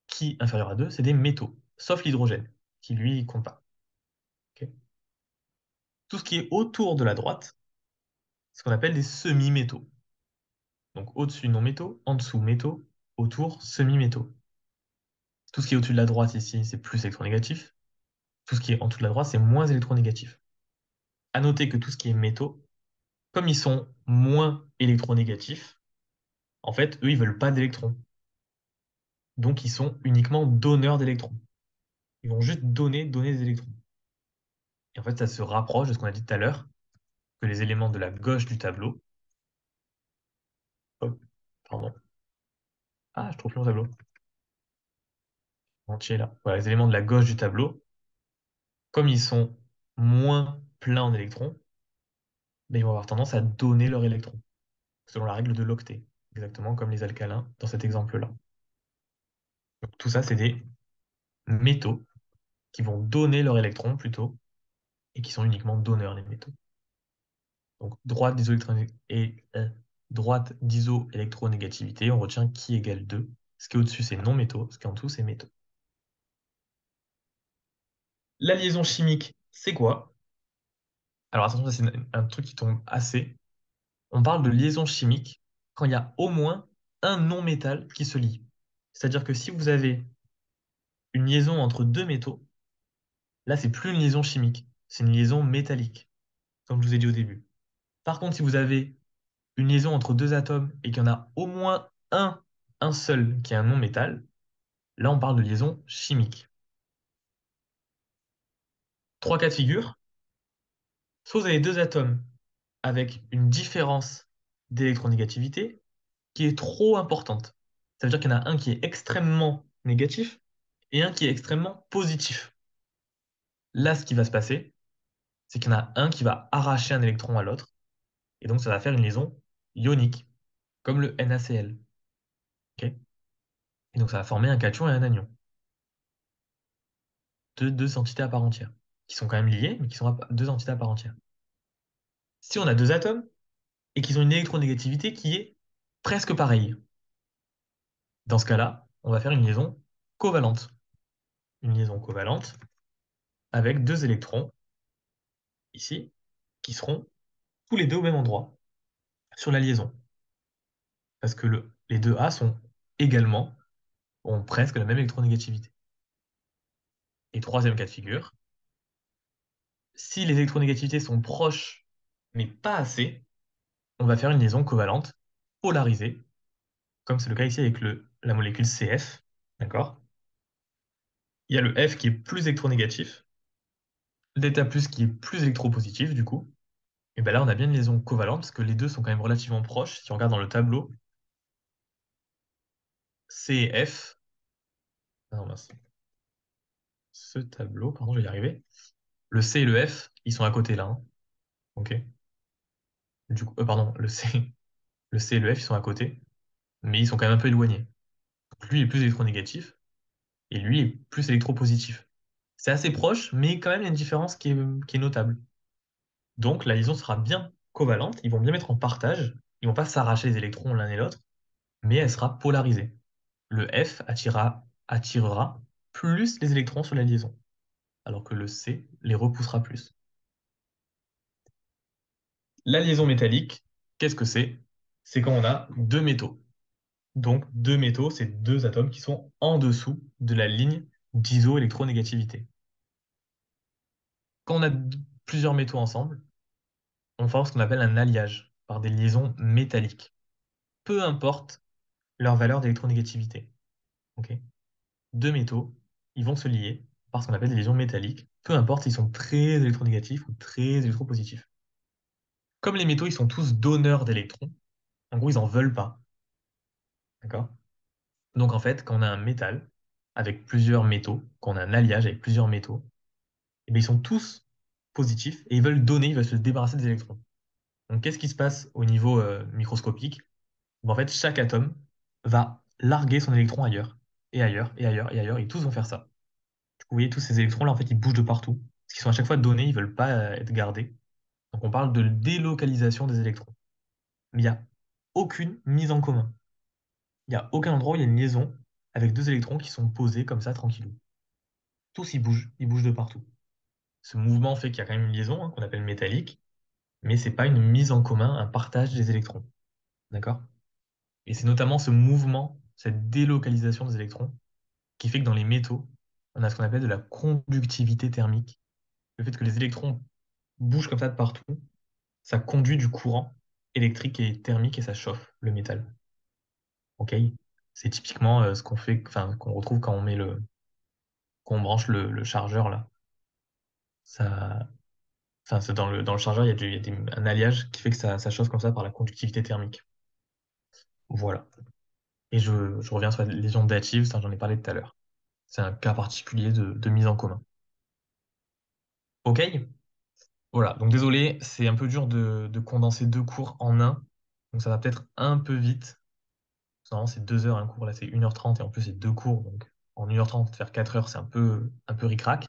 qui inférieur à 2, c'est des métaux, sauf l'hydrogène, qui lui, il compte pas. Ok. Tout ce qui est autour de la droite, c'est ce qu'on appelle des semi-métaux. Donc au-dessus non-métaux, en dessous métaux, autour semi-métaux. Tout ce qui est au-dessus de la droite ici, c'est plus électronégatif. Tout ce qui est en dessous de la droite, c'est moins électronégatif. À noter que tout ce qui est métaux, comme ils sont moins électronégatifs, en fait, eux, ils veulent pas d'électrons. Donc, ils sont uniquement donneurs d'électrons. Ils vont juste donner des électrons. Et en fait, ça se rapproche de ce qu'on a dit tout à l'heure, que les éléments de la gauche du tableau. Hop, pardon. Ah, je trouve plus mon tableau. Entier là. Voilà, les éléments de la gauche du tableau, comme ils sont moins pleins en électrons, ben, ils vont avoir tendance à donner leurs électrons, selon la règle de l'octet, exactement comme les alcalins dans cet exemple-là. Donc, tout ça, c'est des métaux qui vont donner leurs électrons plutôt, et qui sont uniquement donneurs, les métaux. Donc, droite d'iso-électronégativité, on retient qui égale 2. Ce qui est au-dessus, c'est non-métaux. Ce qui est en dessous, c'est métaux. La liaison chimique, c'est quoi? Alors, attention, ça, c'est un truc qui tombe assez. On parle de liaison chimique quand il y a au moins un non-métal qui se lie. C'est-à-dire que si vous avez une liaison entre deux métaux, là, c'est plus une liaison chimique, c'est une liaison métallique, comme je vous ai dit au début. Par contre, si vous avez une liaison entre deux atomes et qu'il y en a au moins un seul qui est un non-métal, là, on parle de liaison chimique. Trois cas de figure. Soit vous avez deux atomes avec une différence d'électronégativité qui est trop importante. Ça veut dire qu'il y en a un qui est extrêmement négatif et un qui est extrêmement positif. Là, ce qui va se passer, c'est qu'il y en a un qui va arracher un électron à l'autre, et donc ça va faire une liaison ionique, comme le NaCl. Ok. Et donc ça va former un cation et un anion, deux entités à part entière, qui sont quand même liées, mais qui sont deux entités à part entière. Si on a deux atomes et qu'ils ont une électronégativité qui est presque pareille, dans ce cas-là, on va faire une liaison covalente. Une liaison covalente avec deux électrons, ici, qui seront tous les deux au même endroit sur la liaison. Parce que les deux A sont également, ont presque la même électronégativité. Et troisième cas de figure, si les électronégativités sont proches, mais pas assez, on va faire une liaison covalente polarisée, comme c'est le cas ici avec la molécule CF. D'accord? Il y a le F qui est plus électronégatif, l'ETA plus qui est plus électropositif, du coup. Et bien là, on a bien une liaison covalente, parce que les deux sont quand même relativement proches. Si on regarde dans le tableau, C et F, ah non, mince. Ce tableau, pardon, je vais y arriver. Le C et le F, ils sont à côté là, hein. Ok. Du coup, pardon, le C et le F, ils sont à côté, mais ils sont quand même un peu éloignés. Donc, lui est plus électronégatif et lui est plus électropositif. C'est assez proche, mais quand même, il y a une différence qui est notable. Donc, la liaison sera bien covalente, ils vont bien mettre en partage, ils vont pas s'arracher les électrons l'un et l'autre, mais elle sera polarisée. Le F attirera plus les électrons sur la liaison, alors que le C les repoussera plus. La liaison métallique, qu'est-ce que c'est? C'est quand on a deux métaux. Donc, deux métaux, c'est deux atomes qui sont en dessous de la ligne d'isoélectronégativité. Quand on a plusieurs métaux ensemble, on forme ce qu'on appelle un alliage par des liaisons métalliques. Peu importe leur valeur d'électronégativité. Ok. Deux métaux, ils vont se lier par ce qu'on appelle des liaisons métalliques. Peu importe s'ils sont très électronégatifs ou très électropositifs. Comme les métaux, ils sont tous donneurs d'électrons, en gros, ils en veulent pas. D'accord? Donc en fait, quand on a un métal avec plusieurs métaux, quand on a un alliage avec plusieurs métaux, eh bien, ils sont tous positifs et ils veulent donner, ils veulent se débarrasser des électrons. Donc qu'est-ce qui se passe au niveau microscopique? Ben, en fait, chaque atome va larguer son électron ailleurs, et ailleurs, et ailleurs, et ailleurs, et tous vont faire ça. Du coup, vous voyez, tous ces électrons-là, en fait, ils bougent de partout, parce qu'ils sont à chaque fois donnés, ils veulent pas être gardés. Donc on parle de délocalisation des électrons. Mais il n'y a aucune mise en commun. Il n'y a aucun endroit où il y a une liaison avec deux électrons qui sont posés comme ça, tranquillou. Tous, ils bougent de partout. Ce mouvement fait qu'il y a quand même une liaison, hein, qu'on appelle métallique, mais c'est pas une mise en commun, un partage des électrons. D'accord? Et c'est notamment ce mouvement, cette délocalisation des électrons, qui fait que dans les métaux, on a ce qu'on appelle de la conductivité thermique. Le fait que les électrons bougent comme ça de partout, ça conduit du courant électrique et thermique et ça chauffe le métal. Ok? C'est typiquement ce qu'on fait, enfin, qu'on retrouve quand quand on branche le chargeur là. Ça, enfin, c'est dans le chargeur, il y a un alliage qui fait que ça chauffe comme ça par la conductivité thermique. Voilà. Et je reviens sur la lésion dative, ça j'en ai parlé tout à l'heure. C'est un cas particulier de mise en commun. Ok? Voilà. Donc désolé, c'est un peu dur de condenser deux cours en un. Donc ça va peut-être un peu vite. Normalement, c'est 2 heures un cours, là c'est 1h30 et en plus c'est deux cours. Donc en 1h30, faire 4 heures, c'est un peu ric-rac.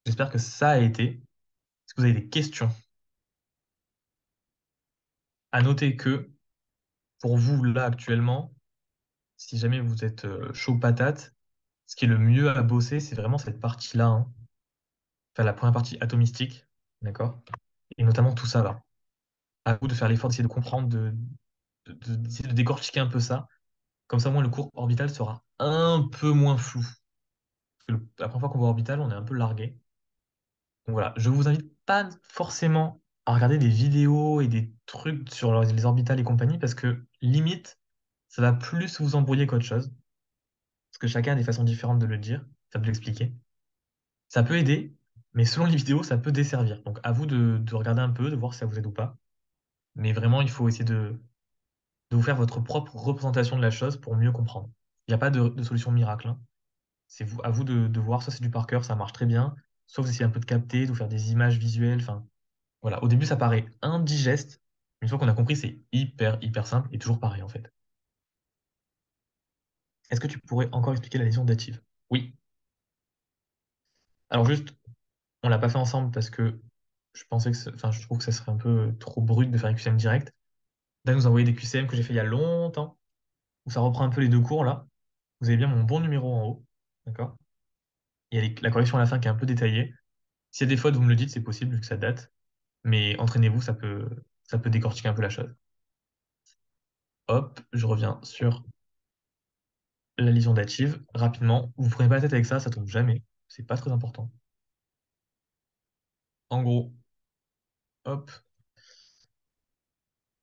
J'espère que ça a été. Est-ce que vous avez des questions? À noter que pour vous, là actuellement, si jamais vous êtes chaud patate, ce qui est le mieux à bosser, c'est vraiment cette partie-là, hein. Enfin, la première partie atomistique, d'accord? Et notamment tout ça là. À vous de faire l'effort d'essayer de comprendre, d'essayer de décortiquer un peu ça. Comme ça, moi, le cours orbital sera un peu moins flou. Parce que la première fois qu'on voit orbital, on est un peu largué. Donc voilà, je vous invite pas forcément à regarder des vidéos et des trucs sur les orbitales et compagnie, parce que limite, ça va plus vous embrouiller qu'autre chose. Parce que chacun a des façons différentes de le dire, ça de l'expliquer. Ça peut aider, mais selon les vidéos, ça peut desservir. Donc à vous de regarder un peu, de voir si ça vous aide ou pas. Mais vraiment, il faut essayer de vous faire votre propre représentation de la chose pour mieux comprendre. Il n'y a pas de solution miracle, hein. C'est à vous de voir, soit c'est du par cœur, ça marche très bien, soit vous essayez un peu de capter, de vous faire des images visuelles. Enfin, voilà. Au début, ça paraît indigeste. Une fois qu'on a compris, c'est hyper simple et toujours pareil en fait. Est-ce que tu pourrais encore expliquer la lésion dative? Oui. Alors juste, on l'a pas fait ensemble parce que je pensais que, enfin, je trouve que ça serait un peu trop brut de faire un QCM direct. Dan nous a envoyé des QCM que j'ai fait il y a longtemps, où ça reprend un peu les deux cours là. Vous avez bien mon bon numéro en haut, d'accord? Il y a la correction à la fin qui est un peu détaillée. S'il y a des fautes, vous me le dites, c'est possible vu que ça date. Mais entraînez-vous, ça peut décortiquer un peu la chose. Hop, je reviens sur la lésion dative. Rapidement, vous prenez pas la tête avec ça tombe jamais. C'est pas très important. En gros, hop,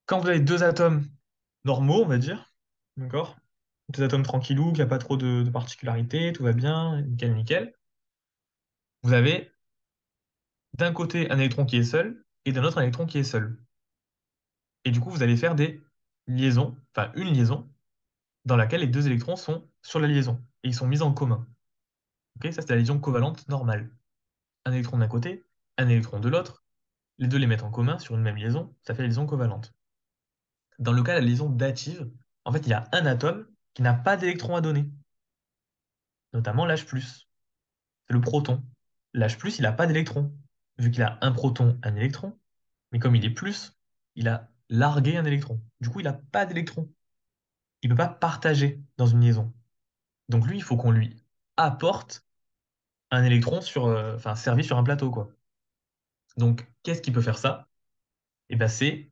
quand vous avez deux atomes normaux, on va dire, d'accord? Deux atomes tranquillou, qu'il n'y a pas trop de particularités, tout va bien, nickel, nickel. Vous avez d'un côté un électron qui est seul et d'un autre un électron qui est seul. Et du coup, vous allez faire des liaisons, enfin une liaison, dans laquelle les deux électrons sont sur la liaison et ils sont mis en commun. Ok, ça, c'est la liaison covalente normale. Un électron d'un côté, un électron de l'autre, les deux les mettent en commun sur une même liaison, ça fait la liaison covalente. Dans le cas de la liaison dative, en fait, il y a un atome qui n'a pas d'électron à donner, notamment l'H+. C'est le proton. L'H+, il n'a pas d'électron. Vu qu'il a un proton, un électron, mais comme il est plus, il a largué un électron. Du coup, il n'a pas d'électron. Il ne peut pas partager dans une liaison. Donc lui, il faut qu'on lui apporte un électron enfin, servi sur un plateau, quoi. Donc, qu'est-ce qui peut faire ça? Eh ben, c'est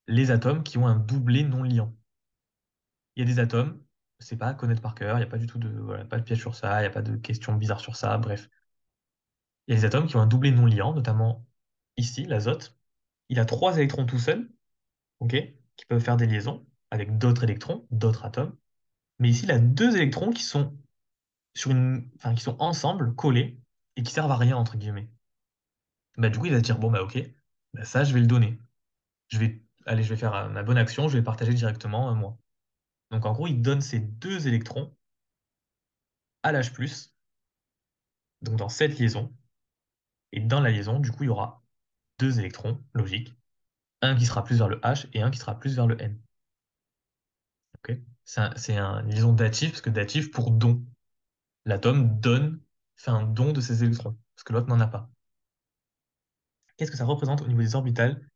les atomes qui ont un doublé non liant. Il y a des atomes, c'est pas à connaître par cœur, il n'y a pas du tout voilà, pas de piège sur ça, il n'y a pas de questions bizarres sur ça, bref. Il y a des atomes qui ont un doublé non liant, notamment ici, l'azote. Il a trois électrons tout seul, ok, qui peuvent faire des liaisons avec d'autres électrons, d'autres atomes. Mais ici, il a deux électrons qui sont enfin, qui sont ensemble, collés, et qui servent à rien, entre guillemets. Bah, du coup, il va se dire, bon, bah, ok, bah, ça, je vais le donner. je vais faire ma bonne action, je vais le partager directement, moi. Donc en gros, il donne ces deux électrons à l'H+, donc dans cette liaison. Et dans la liaison, du coup, il y aura deux électrons, logique. Un qui sera plus vers le H et un qui sera plus vers le N. Ok. C'est une liaison datif, parce que datif pour don. L'atome donne, fait un don de ses électrons, parce que l'autre n'en a pas. Qu'est-ce que ça représente au niveau des orbitales,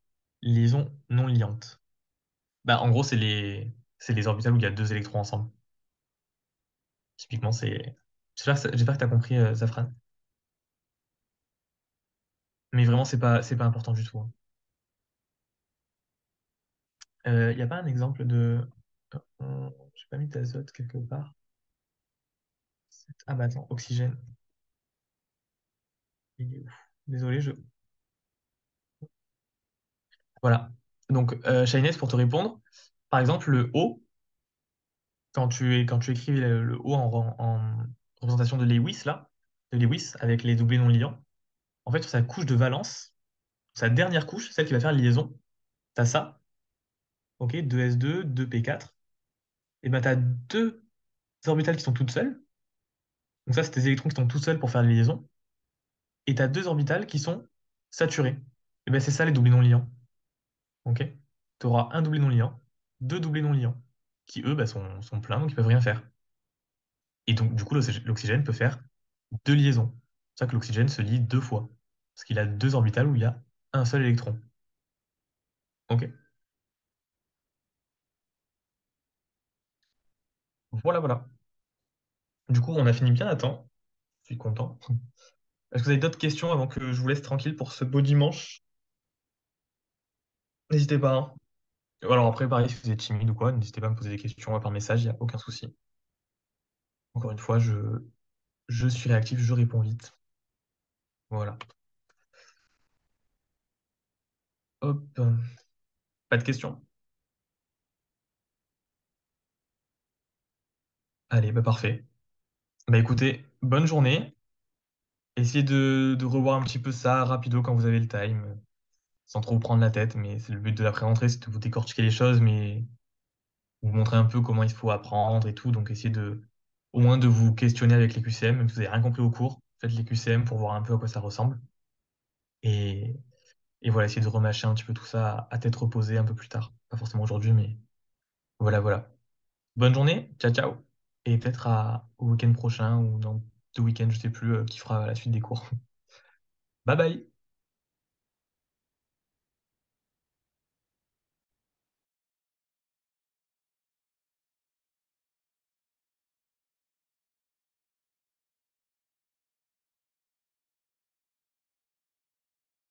liaisons non liantes? Bah, en gros, c'est les orbitales où il y a deux électrons ensemble. Typiquement, c'est. J'espère que tu as compris, Zafran. Mais vraiment, c'est pas important du tout, hein. Il n'y a pas un exemple de. J'ai pas mis d'azote quelque part. Ah bah attends, oxygène. Il est où? Désolé, je. Voilà. Donc, Shainès, pour te répondre, par exemple, le O, quand tu écris le O en représentation de Lewis, là, de Lewis, avec les doublés non liants, en fait, sur sa couche de valence, sa dernière couche, celle qui va faire liaison, t'as ça, ok, 2s2, 2p4, et ben t'as deux orbitales qui sont toutes seules, donc ça, c'est tes électrons qui sont tout seuls pour faire les liaisons, et t'as deux orbitales qui sont saturées. Et ben c'est ça les doublés non liants, ok? Tu auras un doublé non liant, deux doublés non liants, qui eux bah, sont pleins, donc ils peuvent rien faire. Et donc, du coup, l'oxygène peut faire deux liaisons. C'est pour ça que l'oxygène se lie deux fois. Parce qu'il a deux orbitales où il y a un seul électron. Ok? Voilà, voilà. Du coup, on a fini bien à temps. Je suis content. Est-ce que vous avez d'autres questions avant que je vous laisse tranquille pour ce beau dimanche? N'hésitez pas, hein. Alors après, pareil, si vous êtes timide ou quoi, n'hésitez pas à me poser des questions par message, il n'y a aucun souci. Encore une fois, je suis réactif, je réponds vite. Voilà. Hop. Pas de questions? Allez, bah parfait. Bah écoutez, bonne journée. Essayez de revoir un petit peu ça rapido quand vous avez le time, sans trop vous prendre la tête, mais c'est le but de la pré-rentrée, c'est de vous décortiquer les choses, mais vous montrer un peu comment il faut apprendre et tout, donc essayez au moins de vous questionner avec les QCM, même si vous n'avez rien compris au cours, faites les QCM pour voir un peu à quoi ça ressemble, et, et voilà, essayez de remâcher un petit peu tout ça à tête reposée un peu plus tard, pas forcément aujourd'hui, mais voilà, voilà. Bonne journée, ciao, ciao, et peut-être au week-end prochain, ou dans 2 week-ends, je sais plus, qui fera la suite des cours. Bye bye!